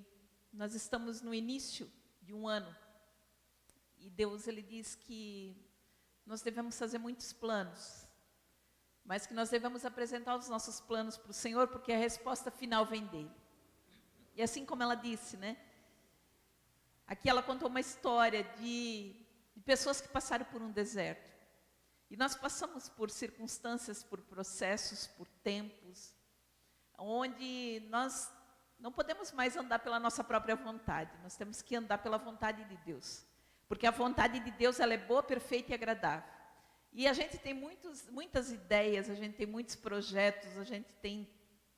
S4: nós estamos no início de um ano. E Deus, Ele diz que nós devemos fazer muitos planos, mas que nós devemos apresentar os nossos planos para o Senhor, porque a resposta final vem dEle. E assim como ela disse, né? Aqui ela contou uma história de pessoas que passaram por um deserto. E nós passamos por circunstâncias, por processos, por tempos, onde nós não podemos mais andar pela nossa própria vontade. Nós temos que andar pela vontade de Deus. Porque a vontade de Deus, ela é boa, perfeita e agradável. E a gente tem muitas ideias, a gente tem muitos projetos, a gente tem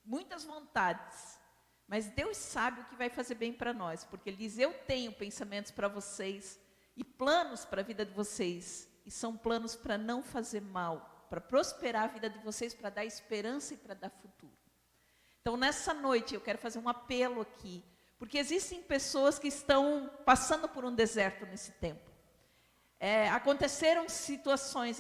S4: muitas vontades. Mas Deus sabe o que vai fazer bem para nós. Porque Ele diz, eu tenho pensamentos para vocês e planos para a vida de vocês. E são planos para não fazer mal, para prosperar a vida de vocês, para dar esperança e para dar futuro. Então, nessa noite, eu quero fazer um apelo aqui, porque existem pessoas que estão passando por um deserto nesse tempo. Aconteceram situações,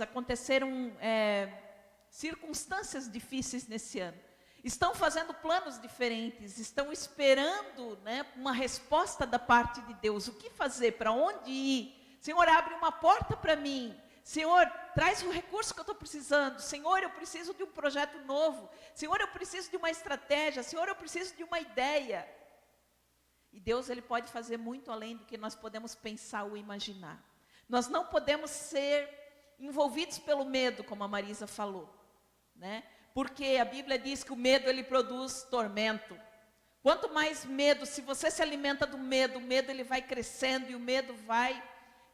S4: circunstâncias difíceis nesse ano. Estão fazendo planos diferentes, estão esperando, né, uma resposta da parte de Deus. O que fazer? Para onde ir? Senhor, abre uma porta para mim. Senhor, traz o recurso que eu estou precisando. Senhor, eu preciso de um projeto novo. Senhor, eu preciso de uma estratégia. Senhor, eu preciso de uma ideia. E Deus, Ele pode fazer muito além do que nós podemos pensar ou imaginar. Nós não podemos ser envolvidos pelo medo, como a Marisa falou, né? Porque a Bíblia diz que o medo, ele produz tormento. Quanto mais medo, se você se alimenta do medo, o medo ele vai crescendo e o medo vai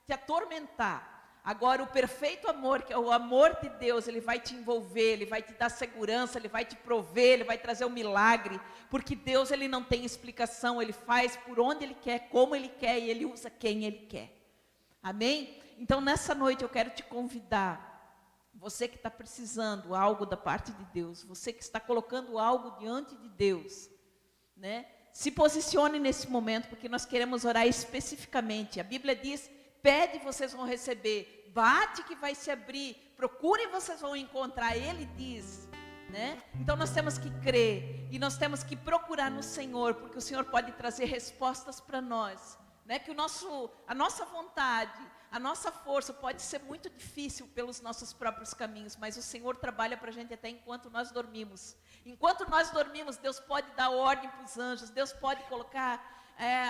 S4: te atormentar. Agora, o perfeito amor, que é o amor de Deus, ele vai te envolver, ele vai te dar segurança, ele vai te prover, ele vai trazer um milagre, porque Deus, ele não tem explicação, ele faz por onde ele quer, como ele quer, e ele usa quem ele quer. Amém? Então, nessa noite, eu quero te convidar, você que está precisando algo da parte de Deus, você que está colocando algo diante de Deus, né? Se posicione nesse momento, porque nós queremos orar especificamente. A Bíblia diz, pede e vocês vão receber, bate que vai se abrir, procure e vocês vão encontrar, Ele diz, né? Então nós temos que crer, e nós temos que procurar no Senhor, porque o Senhor pode trazer respostas para nós, né? Que a nossa vontade, a nossa força pode ser muito difícil pelos nossos próprios caminhos, mas o Senhor trabalha para a gente até enquanto nós dormimos. Enquanto nós dormimos, Deus pode dar ordem para os anjos, Deus pode colocar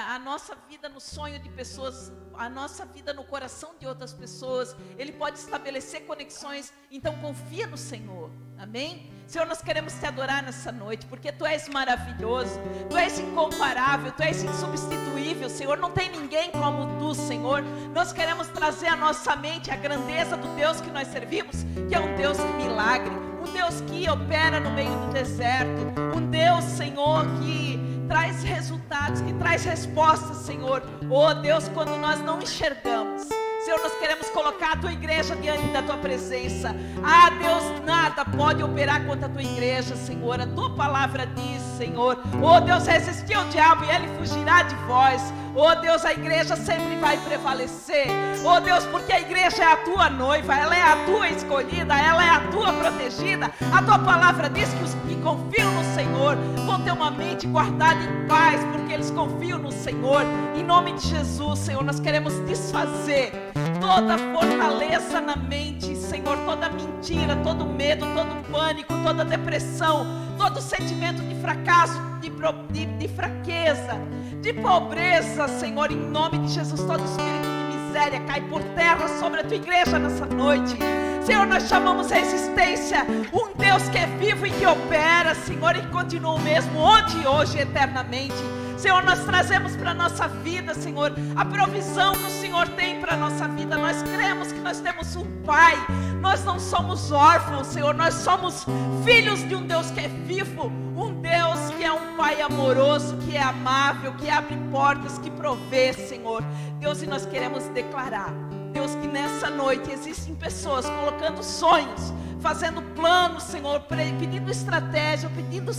S4: a nossa vida no sonho de pessoas, a nossa vida no coração de outras pessoas. Ele pode estabelecer conexões. Então confia no Senhor, amém? Senhor, nós queremos te adorar nessa noite, porque Tu és maravilhoso, Tu és incomparável, Tu és insubstituível, Senhor, não tem ninguém como Tu, Senhor. Nós queremos trazer à nossa mente a grandeza do Deus que nós servimos, que é um Deus de milagre, um Deus que opera no meio do deserto, um Deus, Senhor, que traz resultados, que traz respostas, Senhor. Oh Deus, quando nós não enxergamos, Senhor, nós queremos colocar a Tua igreja diante da Tua presença. Ah, Deus, nada pode operar contra a Tua igreja, Senhor. A Tua palavra diz, Senhor, oh Deus, resistir ao diabo e ele fugirá de vós. Oh Deus, a igreja sempre vai prevalecer. Oh Deus, porque a igreja é a Tua noiva, ela é a Tua escolhida, ela é a Tua protegida. A Tua palavra diz que os que confiam no Senhor vão ter uma mente guardada em paz, porque eles confiam no Senhor. Em nome de Jesus, Senhor, nós queremos desfazer toda fortaleza na mente, Senhor, toda mentira, todo medo, todo pânico, toda depressão, todo sentimento de fracasso, de fraqueza, de pobreza, Senhor, em nome de Jesus. Todo espírito de miséria cai por terra sobre a Tua igreja nessa noite. Senhor, nós chamamos a existência um Deus que é vivo e que opera, Senhor, e continua o mesmo ontem, hoje e eternamente. Senhor, nós trazemos para a nossa vida, Senhor, a provisão que o Senhor tem para a nossa vida. Nós cremos que nós temos um Pai, nós não somos órfãos, Senhor, nós somos filhos de um Deus que é vivo, um Deus que é um Pai amoroso, que é amável, que abre portas, que provê, Senhor. Deus, e nós queremos declarar, Deus, que nessa noite existem pessoas colocando sonhos, fazendo planos, Senhor, pedindo estratégia, pedindo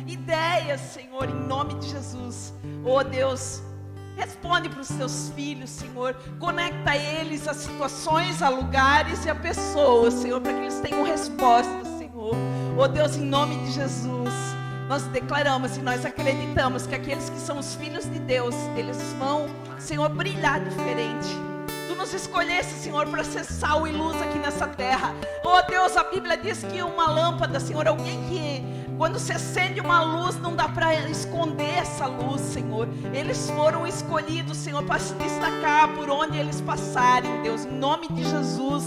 S4: ideias, Senhor, em nome de Jesus. Oh Deus, responde para os teus filhos, Senhor, conecta eles a situações, a lugares e a pessoas, Senhor, para que eles tenham respostas, Senhor. Oh Deus, em nome de Jesus, nós declaramos e nós acreditamos que aqueles que são os filhos de Deus, eles vão, Senhor, brilhar diferente. Tu nos escolheste, Senhor, para ser sal e luz aqui nessa terra. Oh Deus, a Bíblia diz que uma lâmpada, Senhor, alguém que quando se acende uma luz, não dá para esconder essa luz, Senhor. Eles foram escolhidos, Senhor, para se destacar por onde eles passarem, Deus, em nome de Jesus.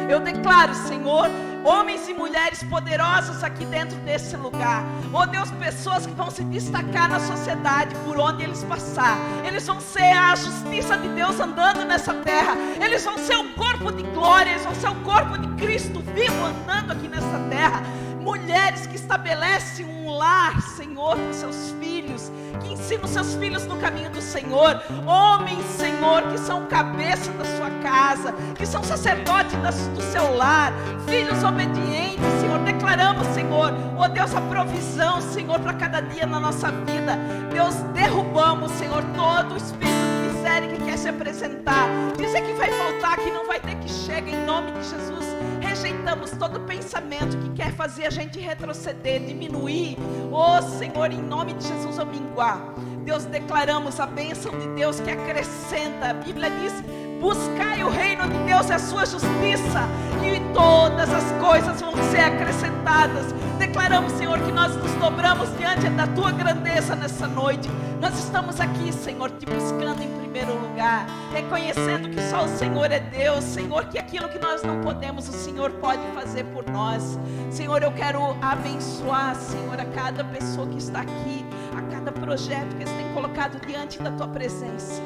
S4: Eu declaro, Senhor, homens e mulheres poderosos aqui dentro desse lugar. Oh Deus, pessoas que vão se destacar na sociedade por onde eles passar. Eles vão ser a justiça de Deus andando nessa terra. Eles vão ser o corpo de glória, eles vão ser o corpo de Cristo vivo andando aqui nessa terra. Mulheres que estabelecem um lar, Senhor, para os seus filhos, que ensinam os seus filhos no caminho do Senhor. Homens, Senhor, que são cabeça da sua casa, que são sacerdotes do seu lar, filhos obedientes, Senhor. Declaramos, Senhor, oh Deus, a provisão, Senhor, para cada dia na nossa vida. Deus, derrubamos, Senhor, todo o espírito de miséria que quer se apresentar, dizer que vai faltar, que não vai ter, que chega, em nome de Jesus. Rejeitamos todo pensamento que quer fazer a gente retroceder, diminuir, oh Senhor, em nome de Jesus, ou minguar. Deus, declaramos a bênção de Deus que acrescenta. A Bíblia diz: buscai o reino de Deus e a sua justiça, e todas as coisas vão ser acrescentadas. Declaramos, Senhor, que nós nos dobramos diante da tua grandeza nessa noite. Nós estamos aqui, Senhor, te buscando em primeiro lugar, reconhecendo que só o Senhor é Deus, Senhor, que aquilo que nós não podemos, o Senhor pode fazer por nós. Senhor, eu quero abençoar, Senhor, a cada pessoa que está aqui, a cada projeto que eles têm colocado diante da tua presença.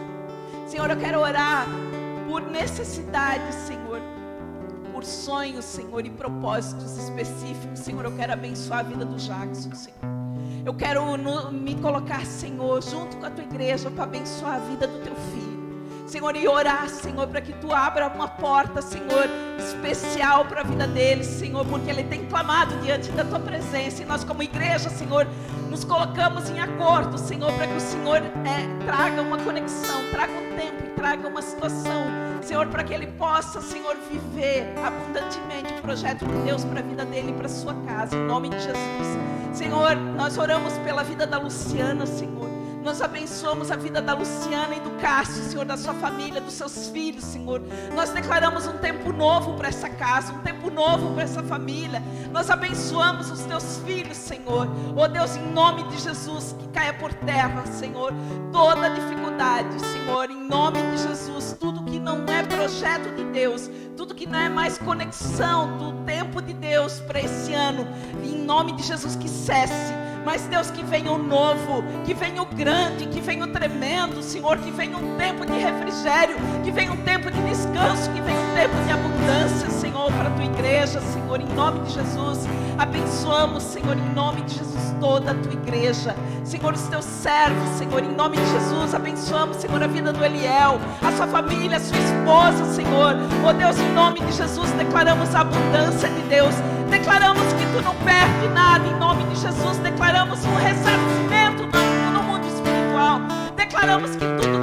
S4: Senhor, eu quero orar por necessidades, Senhor, por sonhos, Senhor, e propósitos específicos. Senhor, eu quero abençoar a vida do Jackson, Senhor. Eu quero me colocar, Senhor, junto com a tua igreja para abençoar a vida do teu filho, Senhor, e orar, Senhor, para que tu abra uma porta, Senhor, especial para a vida dele, Senhor, porque ele tem clamado diante da tua presença, e nós como igreja, Senhor, nos colocamos em acordo, Senhor, para que o Senhor traga uma conexão, traga um tempo e traga uma situação, Senhor, para que ele possa, Senhor, viver abundantemente o projeto de Deus para a vida dele e para a sua casa, em nome de Jesus. Senhor, nós oramos pela vida da Luciana, Senhor. Nós abençoamos a vida da Luciana e do Cássio, Senhor, da sua família, dos seus filhos, Senhor. Nós declaramos um tempo novo para essa casa, um tempo novo para essa família. Nós abençoamos os teus filhos, Senhor. Oh Deus, em nome de Jesus, que caia por terra, Senhor, toda dificuldade, Senhor, em nome de Jesus. Tudo que não é projeto de Deus, tudo que não é mais conexão do tempo de Deus para esse ano, em nome de Jesus, que cesse. Mas Deus, que venha o novo, que venha o grande, que venha o tremendo, Senhor, que venha um tempo de refrigério, que venha um tempo de descanso, que venha um tempo de abundância, Senhor, para a tua igreja, Senhor, em nome de Jesus. Abençoamos, Senhor, em nome de Jesus, toda a tua igreja, Senhor, os teus servos, Senhor, em nome de Jesus. Abençoamos, Senhor, a vida do Eliel, a sua família, a sua esposa, Senhor. Oh Deus, em nome de Jesus, declaramos a abundância de Deus. Declaramos que tu não perde nada, em nome de Jesus. Declaramos um ressarcimento no mundo espiritual. Declaramos que tudo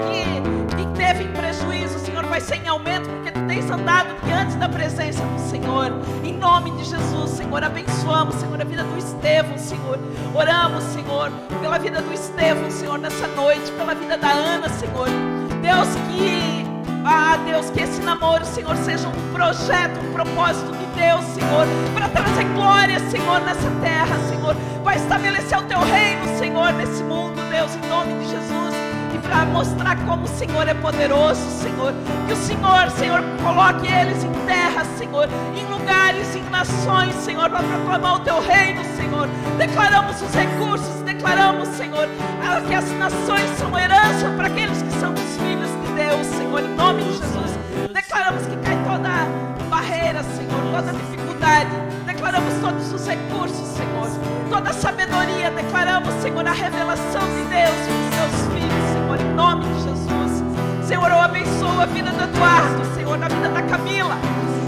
S4: que teve em prejuízo, Senhor, vai ser em aumento, porque tu tens andado diante da presença do Senhor. Em nome de Jesus, Senhor, abençoamos, Senhor, a vida do Estevão, Senhor. Oramos, Senhor, pela vida do Estevão, Senhor, nessa noite, pela vida da Ana, Senhor. Deus, que esse namoro, Senhor, seja um projeto, um propósito de Deus, Senhor, para trazer glória, Senhor, nessa terra, Senhor, para estabelecer o teu reino, Senhor, nesse mundo, Deus, em nome de Jesus, e para mostrar como o Senhor é poderoso, Senhor. Que o Senhor, coloque eles em terra, Senhor, em lugares, em nações, Senhor, para proclamar o teu reino, Senhor. Declaramos os recursos, declaramos, Senhor, que as nações são herança para aqueles que são os filhos de Deus, Senhor, em nome de Jesus. Declaramos que cai toda barreira, Senhor, toda dificuldade. Declaramos todos os recursos, Senhor, toda a sabedoria. Declaramos, Senhor, a revelação de Deus para os seus filhos, Senhor, em nome de Jesus. Senhor, eu abençoo a vida do Eduardo, Senhor, a vida da Camila.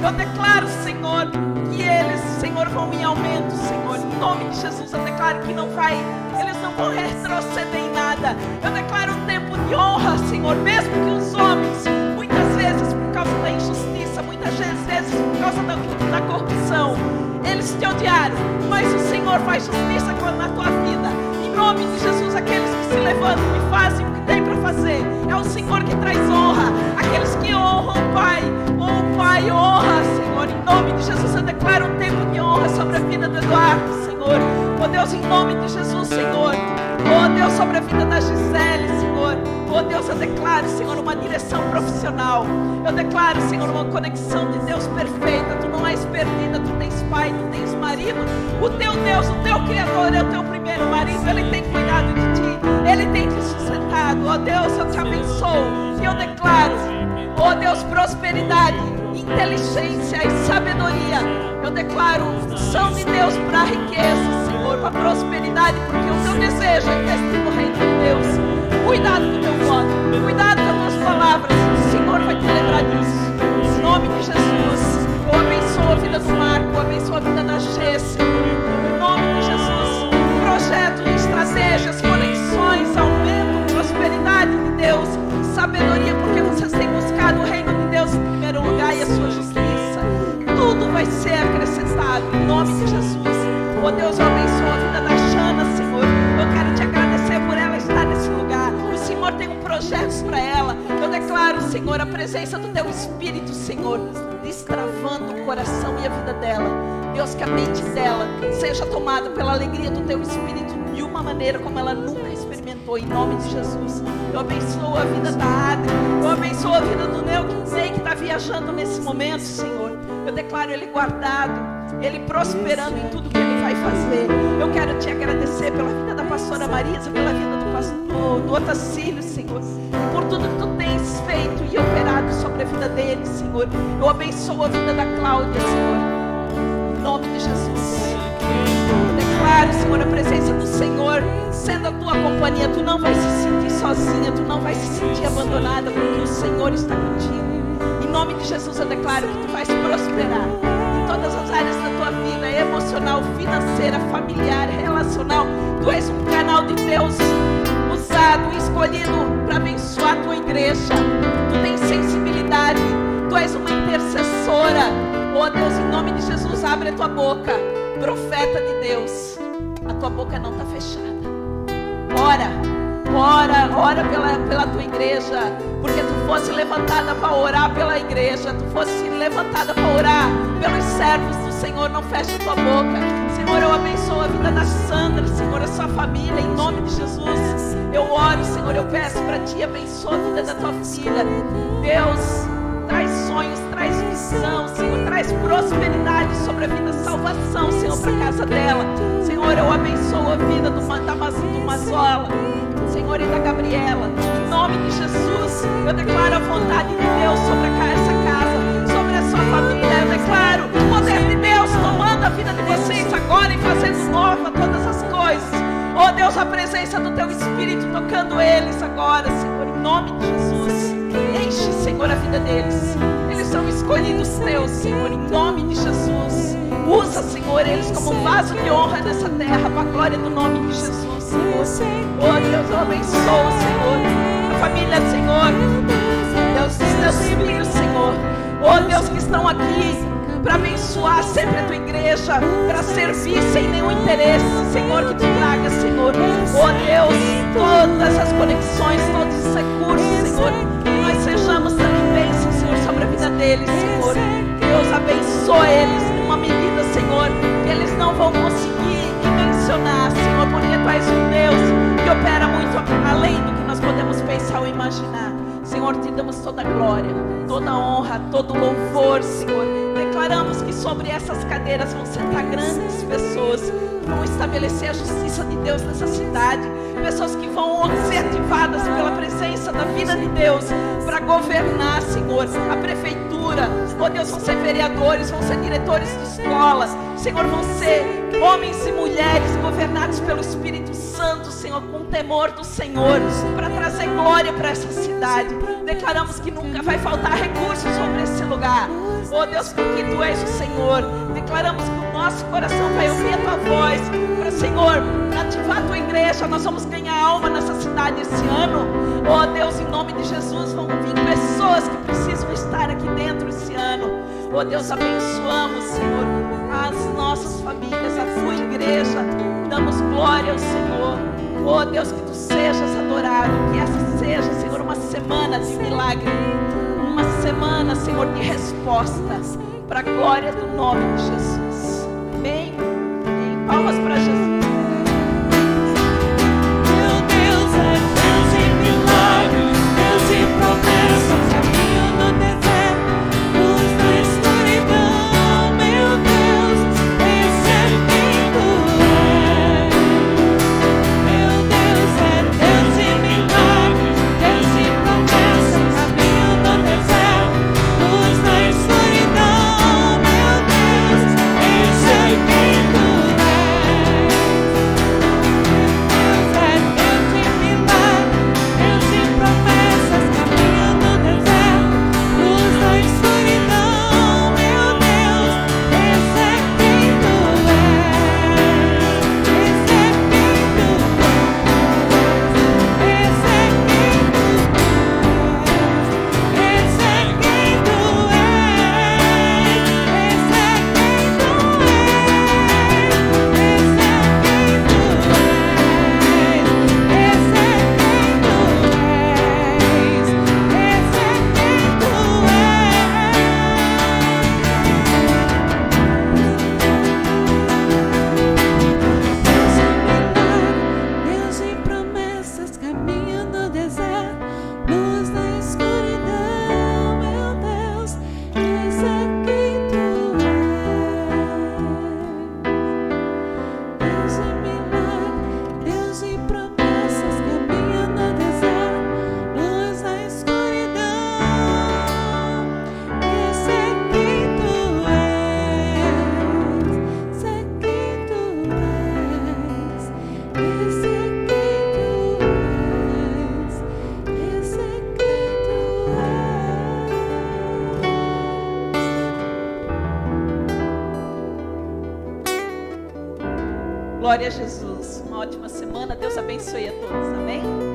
S4: Eu declaro, Senhor, que eles, Senhor, vão em aumento, Senhor, em nome de Jesus. Eu declaro que eles não vão retroceder em nada. Eu declaro um tempo de honra, Senhor, mesmo que os homens, muitas vezes por causa da injustiça, muitas vezes por causa da corrupção, eles te odiaram, mas o Senhor faz justiça na tua vida. Em nome de Jesus, aqueles que se levantam e fazem o que tem para fazer, é o Senhor que traz honra. Aqueles que honram o Pai, honra, Senhor. Em nome de Jesus, eu declaro um tempo de honra sobre a vida do Eduardo, Senhor. Oh Deus, em nome de Jesus, Senhor. Oh Deus, sobre a vida da Gisele, Senhor. Oh Deus, eu declaro, Senhor, uma direção profissional. Eu declaro, Senhor, uma conexão de Deus perfeita. Tu não és perdida, tu tens pai, tu tens marido. O teu Deus, o teu Criador é o teu primeiro marido. Ele tem cuidado de ti, Ele tem te sustentado. Oh Deus, eu te abençoo e eu declaro, oh Deus, prosperidade, inteligência e sabedoria. Eu declaro unção de Deus para a riqueza, Senhor, para a prosperidade, porque o teu desejo é investir no reino de Deus. Cuidado com o teu voto, cuidado com as tuas palavras. O Senhor vai te lembrar disso. Em nome de Jesus, eu abençoo a vida do Marco, eu abençoo a vida da Gê, Senhor. Em nome de Jesus, projetos, estratégias, conexões, aumento, prosperidade de Deus, sabedoria, porque vocês têm buscado o reino de Deus em primeiro lugar e a sua justiça. Tudo vai ser acrescentado em nome de Jesus. Oh Deus, eu abençoo a vida da Jana, Senhor. Eu quero te agradecer por ela estar nesse lugar. O Senhor tem um projeto para ela. Eu declaro, Senhor, a presença do teu Espírito, Senhor, destravando o coração e a vida dela. Deus, que a mente dela seja tomada pela alegria do teu Espírito de uma maneira como ela nunca experimentou, em nome de Jesus. Eu abençoo a vida da Adri, eu abençoo a vida do Neu, que está viajando nesse momento, Senhor. Eu declaro ele guardado, ele prosperando em tudo que ele vai fazer. Eu quero te agradecer pela vida da pastora Marisa, pela vida do pastor do Otacílio, Senhor, por tudo que tu tens feito e operado sobre a vida dele, Senhor. Eu abençoo a vida da Cláudia, Senhor, em nome de Jesus. Eu declaro, Senhor, a presença do Senhor sendo a tua companhia. Tu não vai se sentir sozinha, tu não vai se sentir abandonada, porque o Senhor está contigo. Em nome de Jesus, eu declaro que tu vais prosperar em todas as áreas da tua vida, emocional, financeira, familiar, relacional. Tu és um canal de Deus usado, escolhido para abençoar a tua igreja. Tu tens sensibilidade, tu és uma intercessora. Oh Deus, em nome de Jesus, abre a tua boca, profeta de Deus. A tua boca não está fechada. Ora pela tua igreja, porque tu fosse levantada para orar pela igreja, tu fosse levantada para orar pelos servos do Senhor. Não feche a tua boca. Senhor, eu abençoo a vida da Sandra, Senhor, a sua família, em nome de Jesus. Eu oro, Senhor, eu peço para ti, abençoa a vida da tua filha. Deus, traz sonhos, traz visão, Senhor, traz prosperidade sobre a vida, salvação, Senhor, para a casa dela. Senhor, eu abençoo a vida do Mazola, Senhor, e da Gabriela. Em nome de Jesus, eu declaro a vontade de Deus sobre essa casa, sobre a sua família. Eu declaro o poder de Deus tomando a vida de vocês agora e fazendo nova todas as coisas. Oh Deus, a presença do teu Espírito tocando eles agora, Senhor, em nome de Jesus. Enche, Senhor, a vida deles. Eles são escolhidos teus, Senhor, em nome de Jesus. Usa, Senhor, eles como um vaso de honra nessa terra, para a glória do nome de Jesus, Senhor. Oh Deus, eu abençoo, Senhor, a família, Senhor, Deus, dos teus filhos, Senhor. Oh Deus, que estão aqui para abençoar sempre a tua igreja, para servir sem nenhum interesse, Senhor, que tu traga, Senhor. Oh Deus, todas as conexões, todos os recursos, Senhor, que nós sejamos também bênçãos, Senhor, sobre a vida deles, Senhor. Deus, abençoa eles numa medida, Senhor, que eles não vão conseguir dimensionar, Senhor, porque tu és um Deus que opera muito além do que nós podemos pensar ou imaginar. toda glória, toda honra, todo louvor, Senhor. Declaramos que sobre essas cadeiras vão sentar grandes pessoas, que vão estabelecer a justiça de Deus nessa cidade, pessoas que vão ser ativadas pela presença da vida de Deus para governar, Senhor, a prefeitura. Oh Deus, vão ser vereadores, vão ser diretores de escolas, Senhor, vão ser homens e mulheres governados pelo Espírito Santo, Senhor, com temor do Senhor, para trazer glória para essa cidade. Declaramos que nunca vai faltar recursos sobre esse lugar. Oh Deus, porque Tu és o Senhor. Declaramos que o nosso coração vai ouvir a Tua voz, para, Senhor, ativar a Tua igreja. Nós vamos ganhar alma nessa cidade esse ano. Oh Deus, em nome de Jesus, vão vir pessoas que precisam estar aqui dentro esse ano. Oh Deus, abençoamos, Senhor, as nossas famílias, a Tua igreja. Damos glória ao Senhor. Oh Deus, que Tu sejas adorado, que essa seja, Senhor, uma semana de milagre, uma semana, Senhor, de respostas, para a glória do nome de Jesus. Amém? Amém. Palmas para Jesus.
S5: Meu Deus é Deus em milagres, Deus em promessas, caminho no deserto, luz na escuridão. Meu Deus, esse é quem Tu és. Meu Deus é Deus em milagres, Deus em promessas, caminho no deserto, luz na escuridão. Meu Deus, esse é quem Tu
S4: Glória a Jesus. Uma ótima semana. Deus abençoe a todos. Amém?